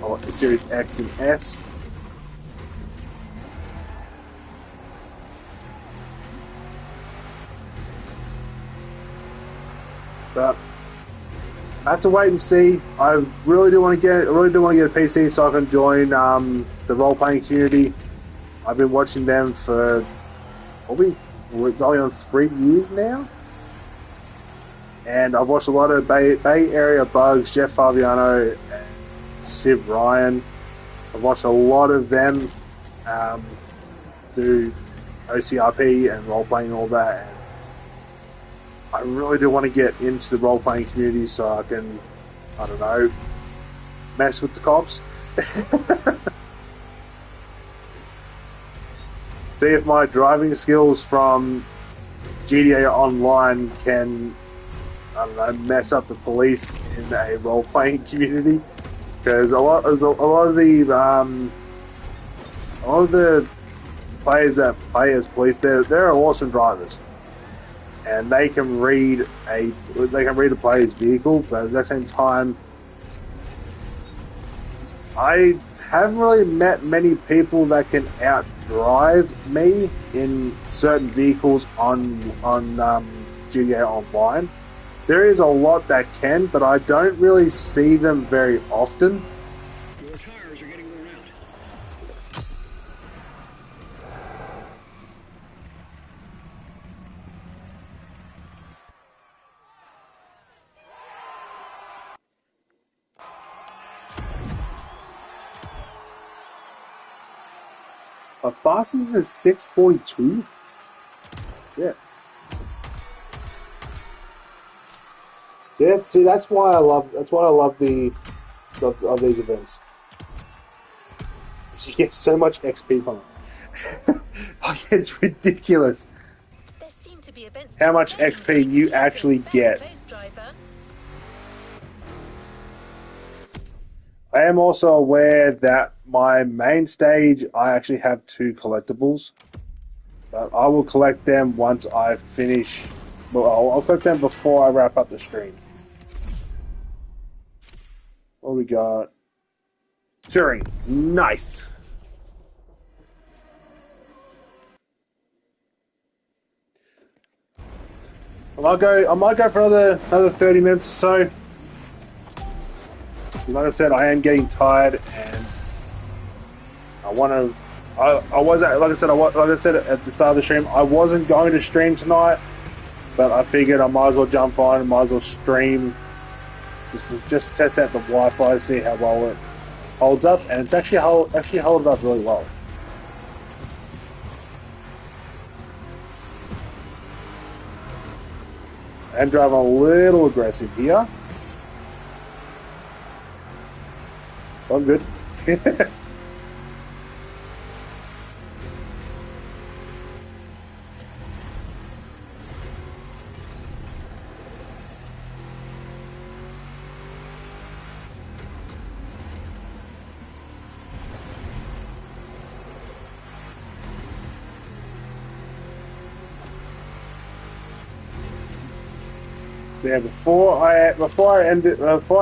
or Series X and S. But I have to wait and see. I really do want to get a PC so I can join the role playing community. I've been watching them for probably going on 3 years now, and I've watched a lot of Bay Area Bugs, Jeff Fabiano, and Civ Ryan. I've watched a lot of them do OCRP and role playing and all that. And I really do want to get into the role playing community so I can, I don't know, mess with the cops. See if my driving skills from GTA Online can, I don't know, mess up the police in a role-playing community. Because a lot of the players that play as police, they're awesome drivers, and they can read a player's vehicle, but at the same time, I haven't really met many people that can outdrive me in certain vehicles on GTA Online. There is a lot that can, but I don't really see them very often. Your tires are getting worn out. A fastest is 642. Yeah. Yeah. See, that's why I love these events. You get so much XP from it. Like, it's ridiculous There seem to be events how much XP you actually get. close, driver. I am also aware that my main stage, I actually have 2 collectibles. But I will collect them once I finish. Well, I'll collect them before I wrap up the stream. What we got? Touring. Nice. I might go for another 30 minutes or so. Like I said, I am getting tired, and I want to. I was like I said at the start of the stream, I wasn't going to stream tonight, but I figured I might as well jump on and might as well stream. Just test out the Wi-Fi, see how well it holds up, and it's actually held up really well. I'm driving a little aggressive here. I'm good. Yeah, before I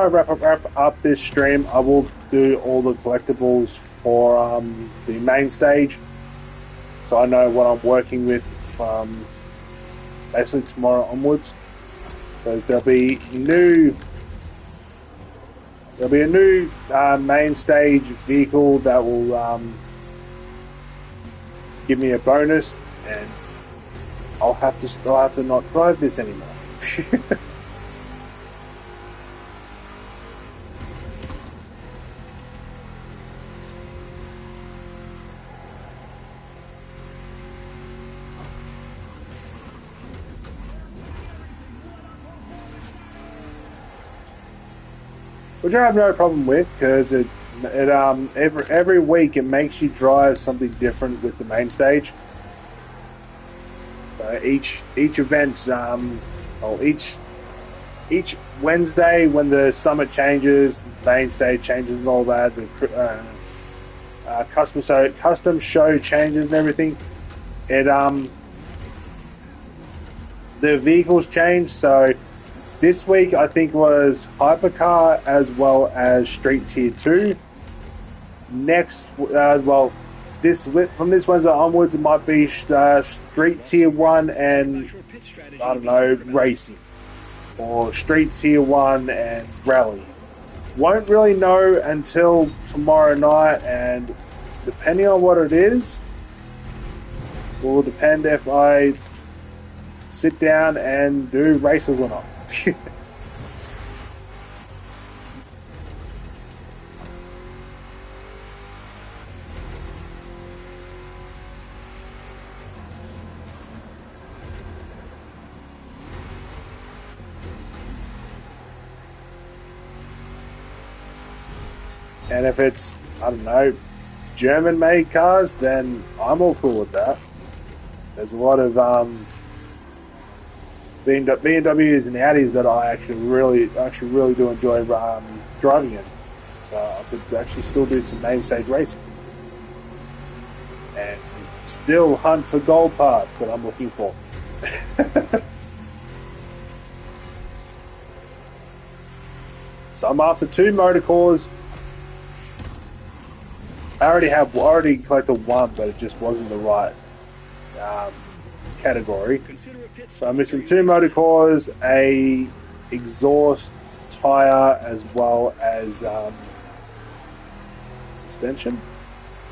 wrap up this stream, I will do all the collectibles for the main stage, so I know what I'm working with from basically tomorrow onwards. Because there'll be a new main stage vehicle that will give me a bonus, and I'll have to not drive this anymore. Which I have no problem with, because every week it makes you drive something different with the main stage. So each event's each Wednesday when the summit changes, main stage changes and all that, the custom show changes and everything. The vehicles change. So this week I think was Hypercar as well as Street Tier 2. Next, from this Wednesday onwards, it might be Street Tier 1 and, I don't know, Racing. Or Street Tier 1 and Rally. Won't really know until tomorrow night, and depending on what it is, will depend if I sit down and do races or not. And if it's, I don't know, German-made cars, then I'm all cool with that. There's a lot of BMWs and Audis that I actually really do enjoy driving in. So I could actually still do some main stage racing. And still hunt for gold parts that I'm looking for. So I'm after 2 motor cores. I already collected 1, but it just wasn't the right category. So I'm missing 2 motor cores, a exhaust tire, as well as suspension.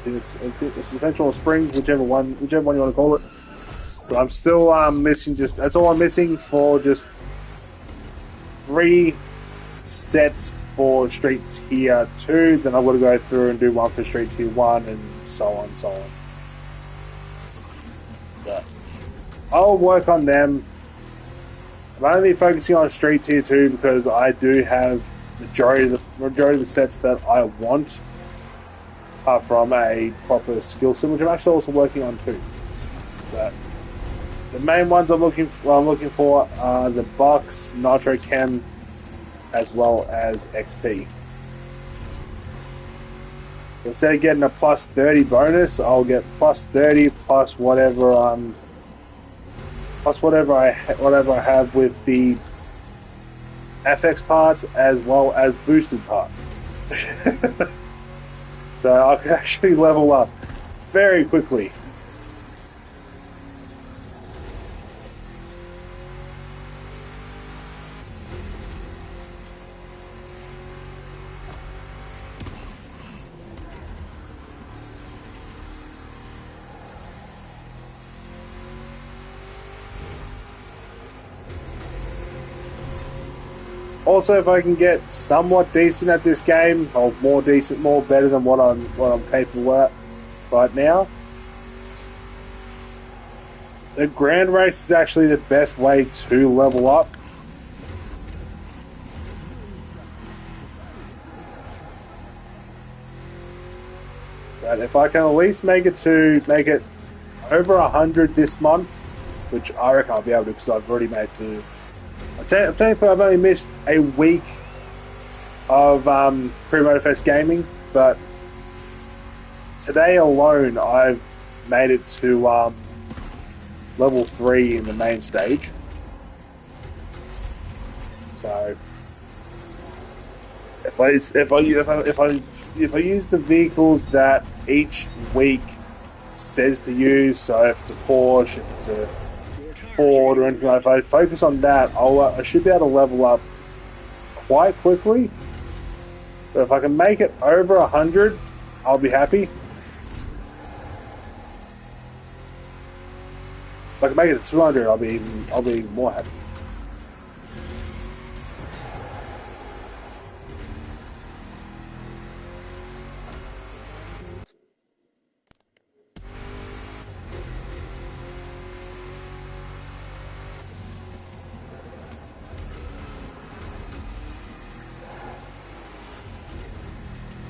I think it's suspension or springs, whichever one you want to call it. But I'm still missing that's all I'm missing for just 3 sets for Street Tier 2, then I've got to go through and do one for Street Tier 1, and so on, so on. But I'll work on them. I'm only focusing on Street Tier 2 because I do have majority of the sets that I want apart from a proper skill set, which I'm actually also working on too. But the main ones I'm looking for are the box, nitro chem, as well as XP. Instead of getting a plus 30 bonus, I'll get plus 30 plus whatever I have with the FX parts as well as boosted part. So I can actually level up very quickly. Also, if I can get somewhat decent at this game, or more decent, more better than what I'm capable at right now, the grand race is actually the best way to level up. But if I can at least make it over 100 this month, which I reckon I'll be able to because I've already made to. Technically, I've only missed a week of Crew Motorfest gaming, but today alone I've made it to level 3 in the main stage. So if I use the vehicles that each week says to use, so if it's a Porsche, if it's a Ford or anything like that, if I focus on that, I should be able to level up quite quickly. But if I can make it over 100, I'll be happy. If I can make it to 200, I'll be even more happy.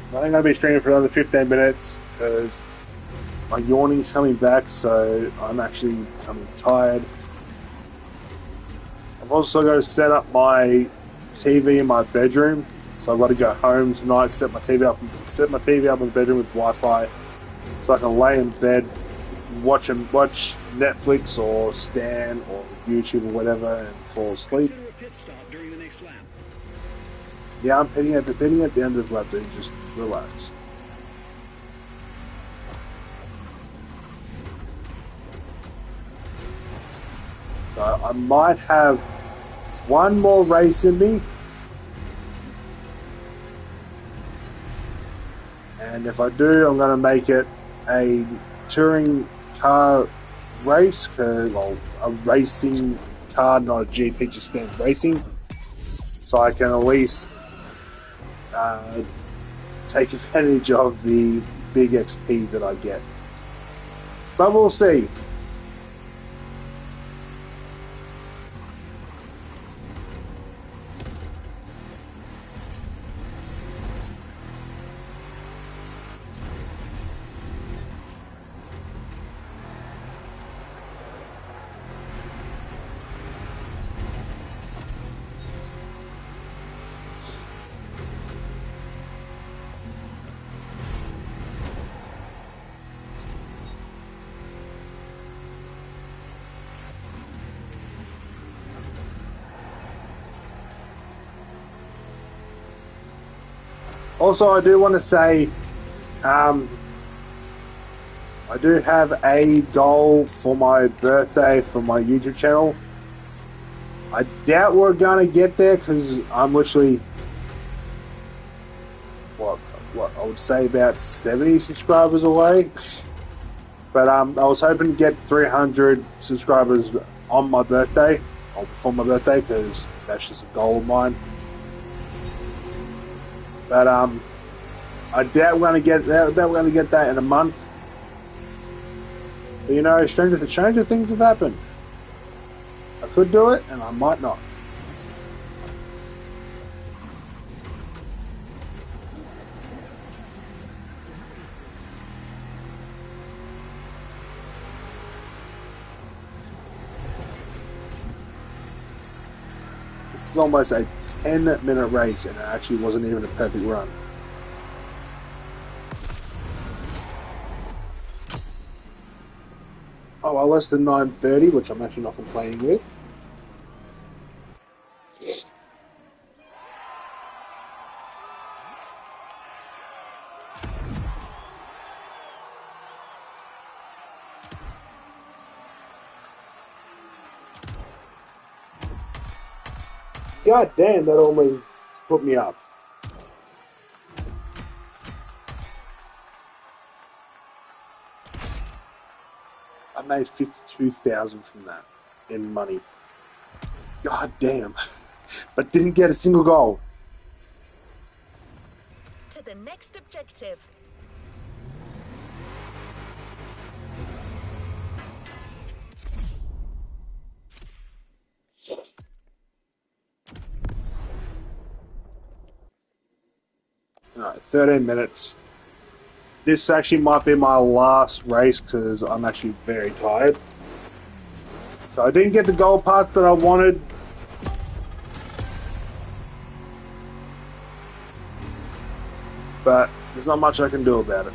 I'm going to be streaming for another 15 minutes because my yawning's coming back, so I'm actually becoming tired. I've also got to set up my TV in my bedroom, so I've got to go home tonight, set my TV up in the bedroom with Wi-Fi, so I can lay in bed, watch Netflix or Stan or YouTube or whatever, and fall asleep. Consider a pit stop during the next lap. Yeah, I'm hitting at the end of this lap, dude. Just relax. So I might have one more race in me, and if I do, I'm going to make it a touring car race, a racing car, not a GP, just standard racing, so I can at least take advantage of the big XP that I get. But we'll see. Also, I do want to say, I do have a goal for my birthday for my YouTube channel. I doubt we're going to get there because I'm literally, what I would say about 70 subscribers away. But I was hoping to get 300 subscribers on my birthday, or before my birthday, because that's just a goal of mine. But I doubt we're going to get that in a month. But you know, stranger things have happened. I could do it, and I might not. This is almost a 10-minute race, and it actually wasn't even a perfect run. Oh, well, less than 9:30, which I'm actually not complaining with. God damn, that almost put me up. I made 52,000 from that in money. God damn. But didn't get a single goal. To the next objective. Alright, 13 minutes. This actually might be my last race because I'm actually very tired. So I didn't get the gold parts that I wanted. But there's not much I can do about it.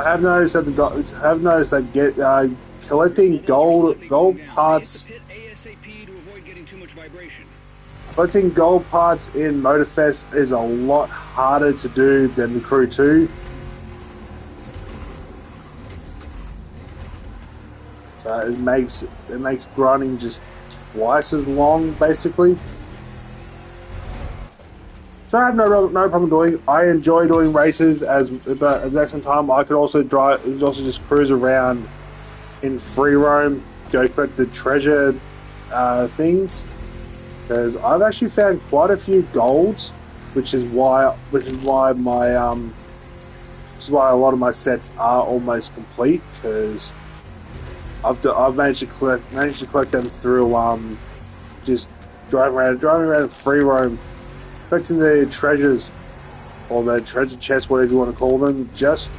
I have noticed that collecting gold parts. Collecting gold parts in Motorfest is a lot harder to do than the Crew 2. So it makes grinding just twice as long, basically. So I have no problem doing. I enjoy doing races, but at the same time, I could also just cruise around in free roam, go collect the treasure things. Because I've actually found quite a few golds, which is why a lot of my sets are almost complete. Because I've managed to collect them through just driving around in free roam, collecting the treasures or the treasure chests, whatever you want to call them, just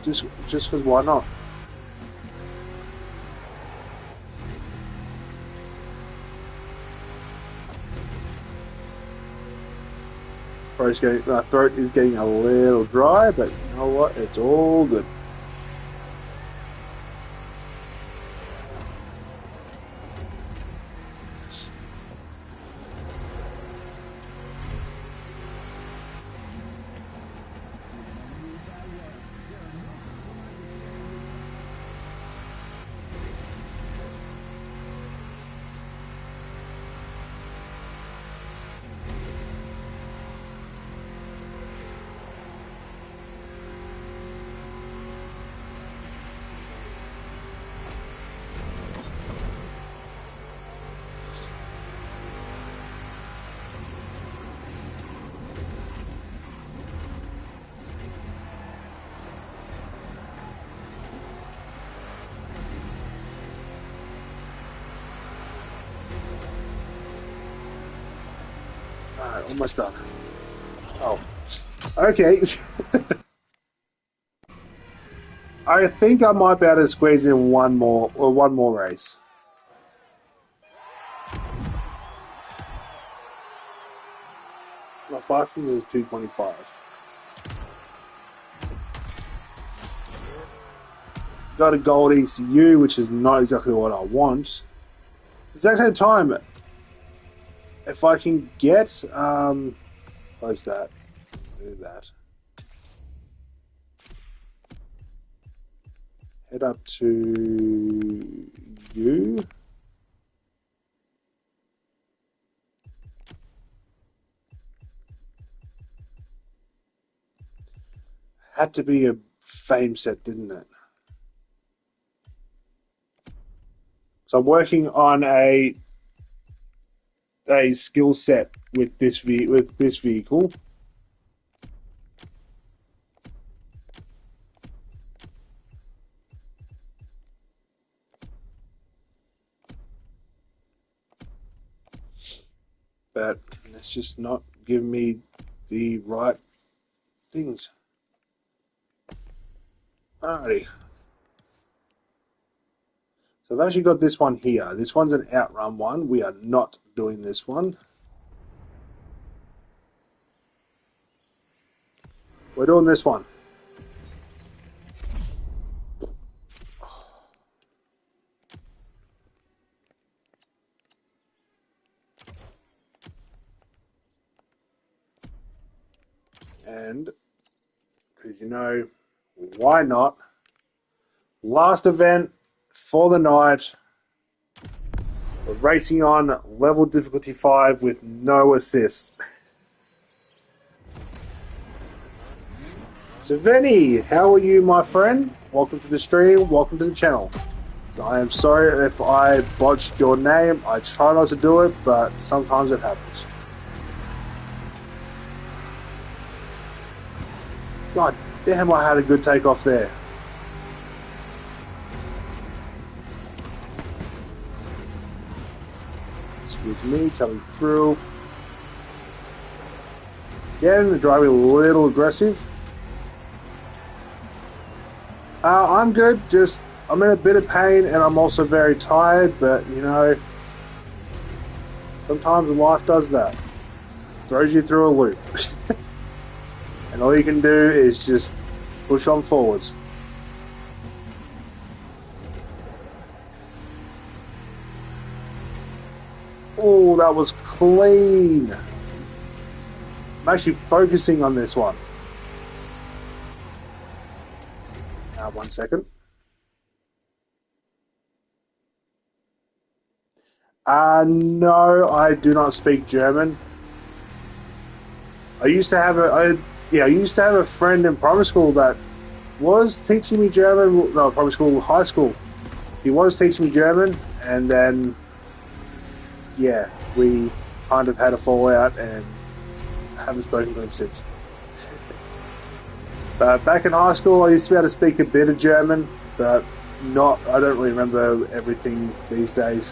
because why not? My throat is getting a little dry, but you know what? It's all good. Alright, almost done. Oh. Okay. I think I might be able to squeeze in one more race. My fastest is 225. Got a gold ECU, which is not exactly what I want. At the same time, if I can get close that, do that. Head up to you. Had to be a fame set, didn't it? So I'm working on a skill set with this vehicle. but it's just not giving me the right things. Alrighty. So I've actually got this one here. This one's an outrun one. We are not doing this one. We're doing this one. And, because you know, why not? Last event for the night. We're racing on level difficulty 5 with no assists. So Vinny, how are you, my friend? Welcome to the stream, welcome to the channel. I am sorry if I botched your name. I try not to do it, but sometimes it happens. God damn, I had a good takeoff there. Excuse me, coming through. Again, driving a little aggressive. I'm good, just I'm in a bit of pain and I'm also very tired, but you know, sometimes life does that. Throws you through a loop. And all you can do is just push on forwards. Oh, that was clean. I'm actually focusing on this one. 1 second. No, I do not speak German. I used to have a friend in primary school that was teaching me German. No, primary school, high school. He was teaching me German, and then yeah, we kind of had a fallout and haven't spoken to him since. But back in high school, I used to be able to speak a bit of German, but I don't really remember everything these days.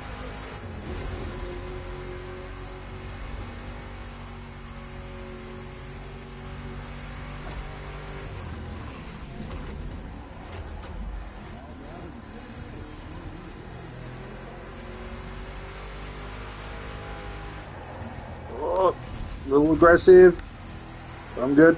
Oh, a little aggressive, but I'm good.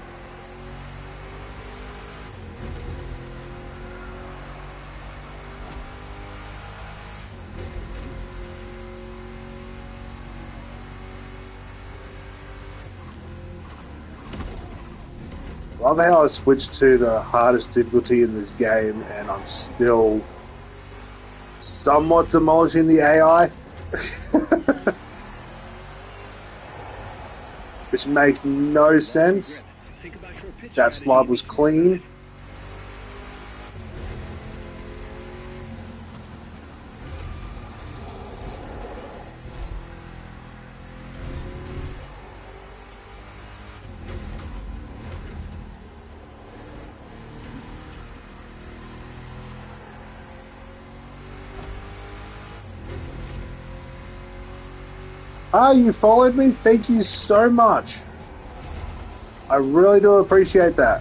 Love how I switched to the hardest difficulty in this game and I'm still somewhat demolishing the AI. Which makes no sense. That slide was clean. You followed me? Thank you so much. I really do appreciate that.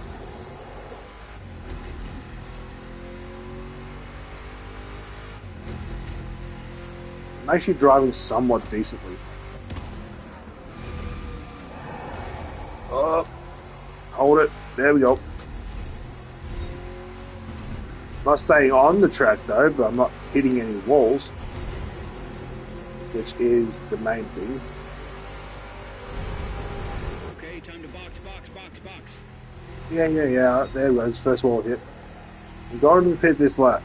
I'm actually driving somewhat decently. Oh, hold it. There we go. Not staying on the track though, but I'm not hitting any walls, which is the main thing. Okay, time to box. Yeah. There it was. First wall hit. I'm going to the pit this one.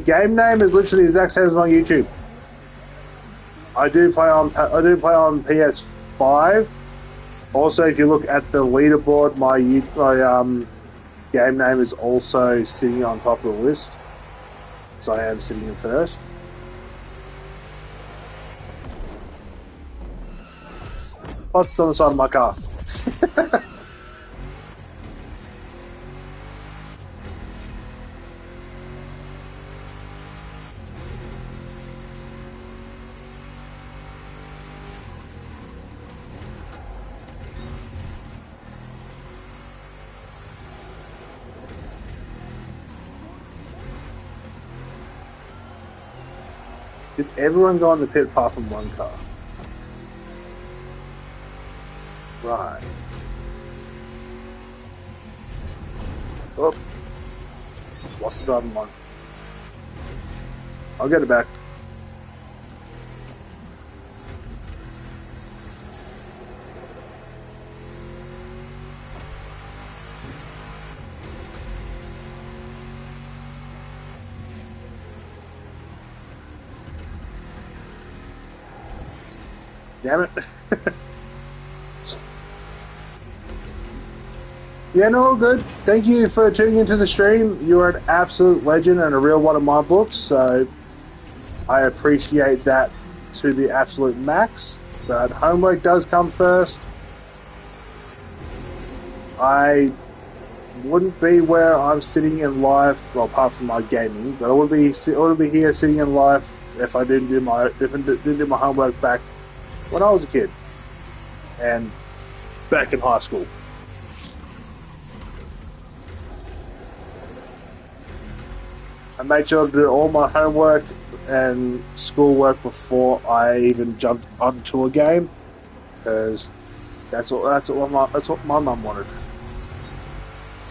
Game name is literally the exact same as on YouTube. I do play on PS5. Also, if you look at the leaderboard, my game name is also sitting on top of the list. So I am sitting in first. Plus, it's on the side of my car. Did everyone go on the pit apart from one car? Right. Oh. Lost the driving line. I'll get it back. Damn it. Yeah, no, all good. Thank you for tuning into the stream. You're an absolute legend and a real one of my books, so I appreciate that to the absolute max. But homework does come first. I wouldn't be where I'm sitting in life, well, apart from my gaming, but I wouldn't be here sitting in life if I didn't do my homework back when I was a kid and back in high school. I made sure to do all my homework and schoolwork before I even jumped onto a game, because that's what my mum wanted.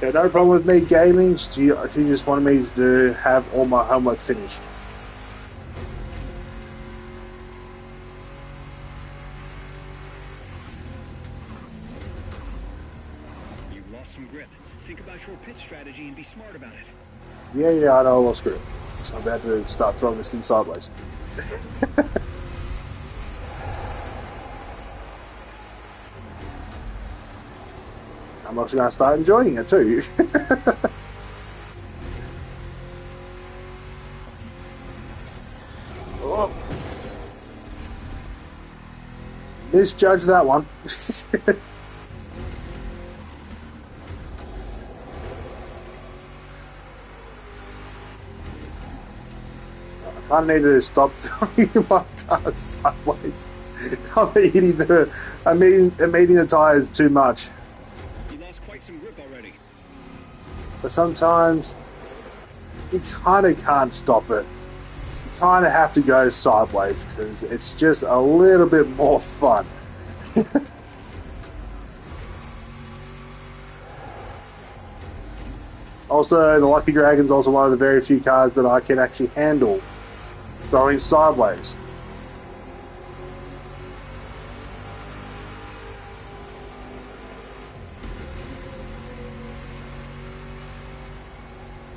Yeah, no problem with me gaming. She just wanted me to have all my homework finished. You've lost some grip. Think about your pit strategy and be smart about it. Yeah, I know I lost grip. So I'm about to start throwing this thing sideways. I'm also going to start enjoying it too. Oh. Misjudged that one. I kind of need to stop throwing my car sideways. I'm eating the tires too much. You lost quite some grip already. But sometimes you kind of can't stop it. You kind of have to go sideways because it's just a little bit more fun. Also, the Lucky Dragon's also one of the very few cars that I can actually handle throwing sideways.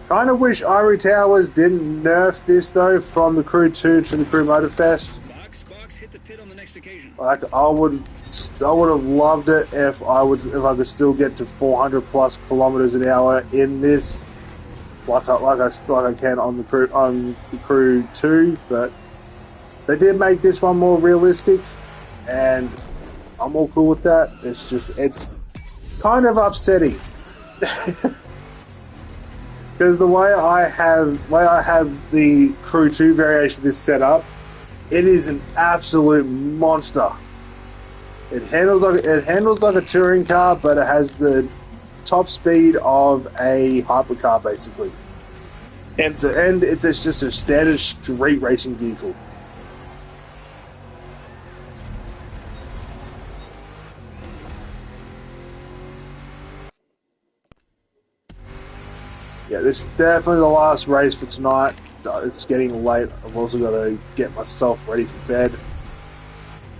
Kind of wish Ivory Towers didn't nerf this though from the Crew 2 to the Crew Motorfest. Box, hit the pit on the next occasion. Like I would have loved it if I could still get to 400 plus kilometers an hour in this, like I can on the Crew 2, but they did make this one more realistic, and I'm all cool with that. It's kind of upsetting. Because the way I have the Crew 2 variation of this set up, it is an absolute monster. It handles like a touring car, but it has the top speed of a hypercar basically. And it's just a standard street racing vehicle. Yeah, this is definitely the last race for tonight. It's getting late. I've also got to get myself ready for bed.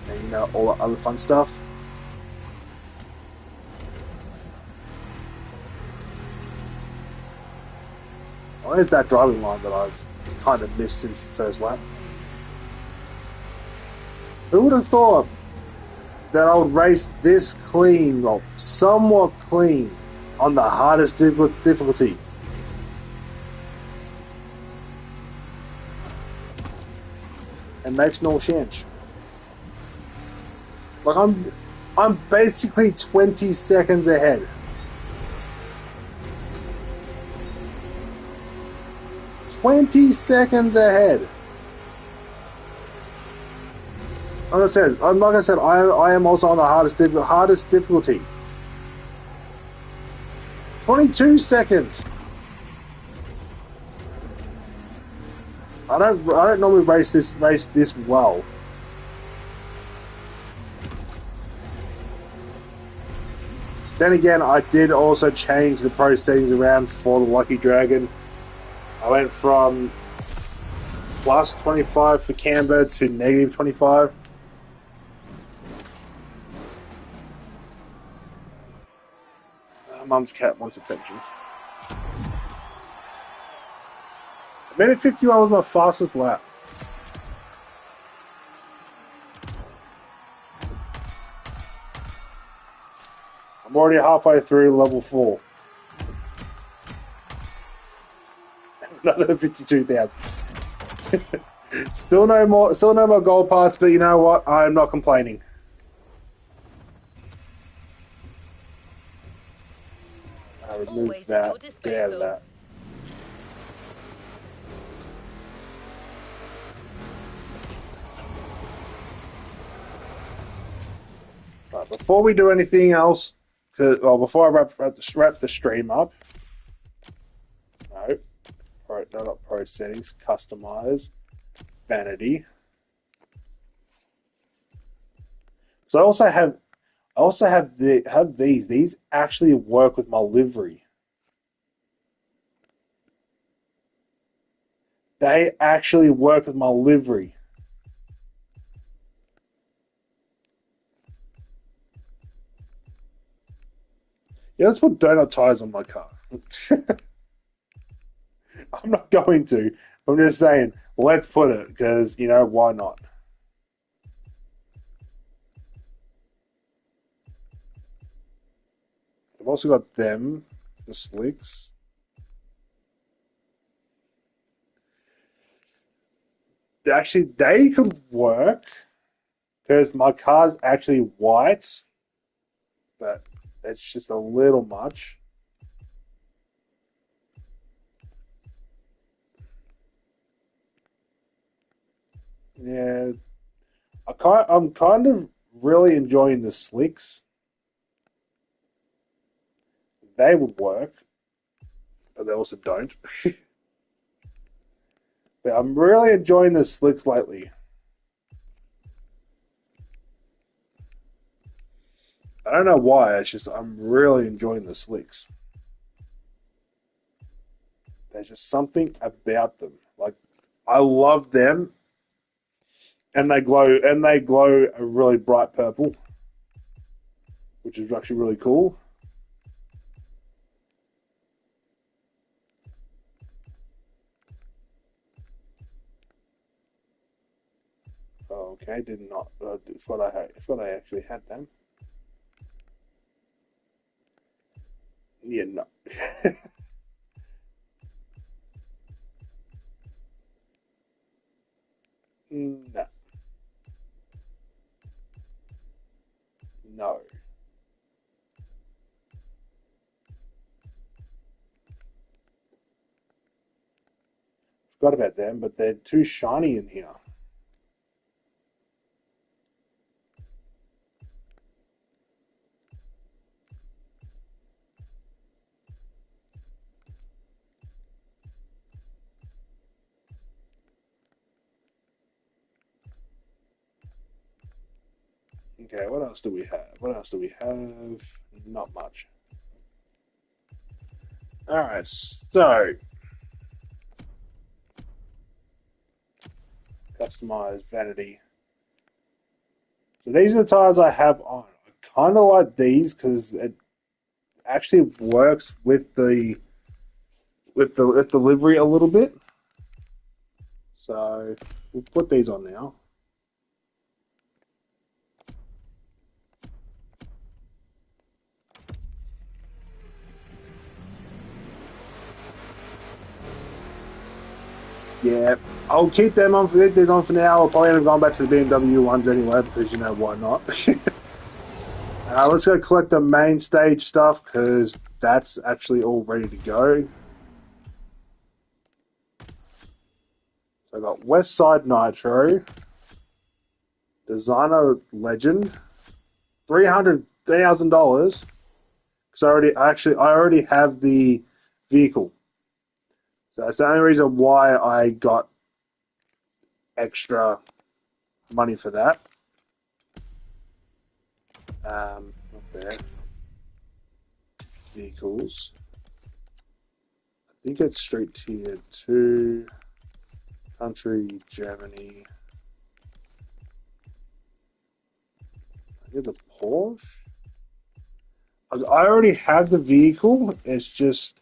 And all the other fun stuff. Well, there's that driving line that I've kind of missed since the first lap. Who would have thought that I would race this clean, well, somewhat clean, on the hardest difficulty? It makes no sense. Like I'm basically 20 seconds ahead. Like I said, I am also on the hardest difficulty. 22 seconds. I don't normally race this well. Then again, I did also change the pro settings around for the Lucky Dragon. I went from plus 25 for camber to negative 25. Mum's cat wants attention. A minute 51 was my fastest lap. I'm already halfway through level 4. Another 52,000. Still no more gold parts, but you know what? I'm not complaining. I remove Always at your that. Get out of disposal. that. Right, before we do anything else, before I wrap the stream up, no, not pro settings, customize, vanity. So I also have these. These actually work with my livery. They actually work with my livery. Yeah, let's put donut tires on my car. I'm not going to. I'm just saying, let's put it, because, you know, why not? I've also got them, the slicks. Actually, they could work, because my car's actually white, but it's just a little much. Yeah, I'm kind of really enjoying the slicks. They would work, but they also don't. But I'm really enjoying the slicks lately. I don't know why. It's just I'm really enjoying the slicks. There's just something about them. Like I love them, and they glow a really bright purple, which is actually really cool. Okay, did not. Thought I actually had them. Yeah, no. No. No. Forgot about them, but they're too shiny in here. Okay, what else do we have? What else do we have? Not much. Alright, so customize vanity. So these are the tires I have on. I kind of like these because it actually works with the livery a little bit. So we'll put these on now. Yeah, I'll keep them on. Keep these on for now. I'll probably end up going back to the BMW ones anyway because you know why not. Let's go collect the main stage stuff because that's actually all ready to go. So I got West Side Nitro, Designer Legend, $300,000 because I already have the vehicle. So that's the only reason why I got extra money for that. Not there. Vehicles. I think it's Street Tier 2. Country, Germany. I get the Porsche. I already have the vehicle. It's just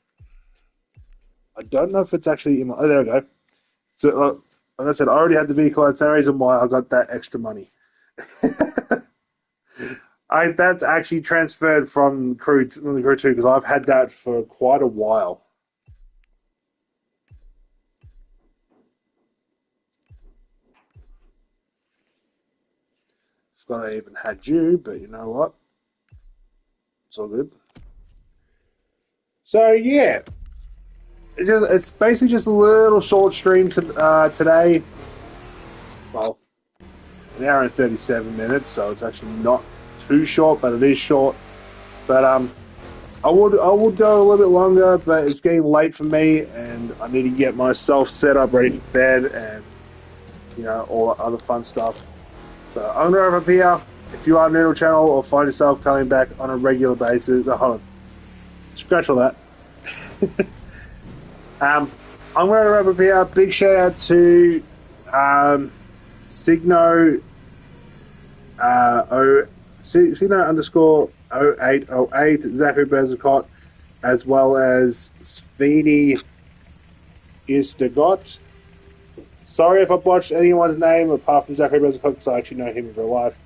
I don't know if it's actually in my. Oh, there we go. So, like I said, I already had the vehicle. That's the reason why I got that extra money. That's actually transferred from the Crew 2 because I've had that for quite a while. Forgot I even had you, but you know what? It's all good. So yeah, it's basically just a little short stream today. Well, an hour and 37 minutes, so it's actually not too short, but it is short. But I would go a little bit longer, but it's getting late for me, and I need to get myself set up, ready for bed, and all the other fun stuff. So I'm gonna wrap up here. If you are new to the channel or find yourself coming back on a regular basis, hold on, scratch all that. I'm going to wrap up here. Big shout out to Signo Signo _0808, Zachary Bezicott, as well as Sveni Istagot. Sorry if I botched anyone's name apart from Zachary Bezicott because I actually know him in real life.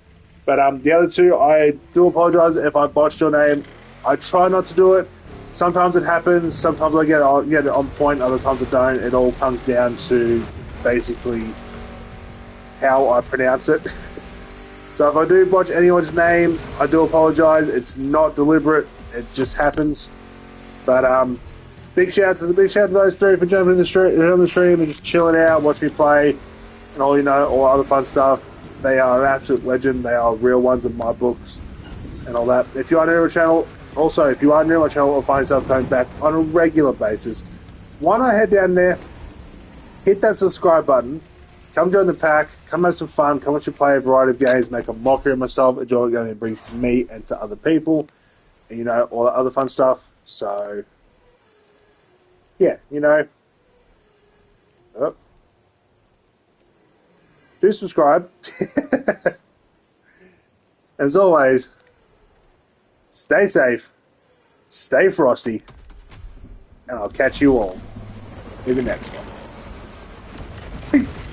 But the other two, I do apologise if I botched your name. I try not to do it. Sometimes it happens. Sometimes I get it on point. Other times I don't. It all comes down to basically how I pronounce it. So if I do botch anyone's name, I do apologise. It's not deliberate. It just happens. But big shout out to those three for jumping on the stream and just chilling out, watching me play, and all other fun stuff. They are an absolute legend. They are real ones in my books and all that. If you are new to my channel, or find yourself coming back on a regular basis, why not head down there, hit that subscribe button, come join the pack, come have some fun, come watch me play a variety of games, make a mockery of myself, enjoy what the game brings to me and to other people, and all that other fun stuff. So, yeah, do subscribe. As always, stay safe, stay frosty, and I'll catch you all in the next one. Peace.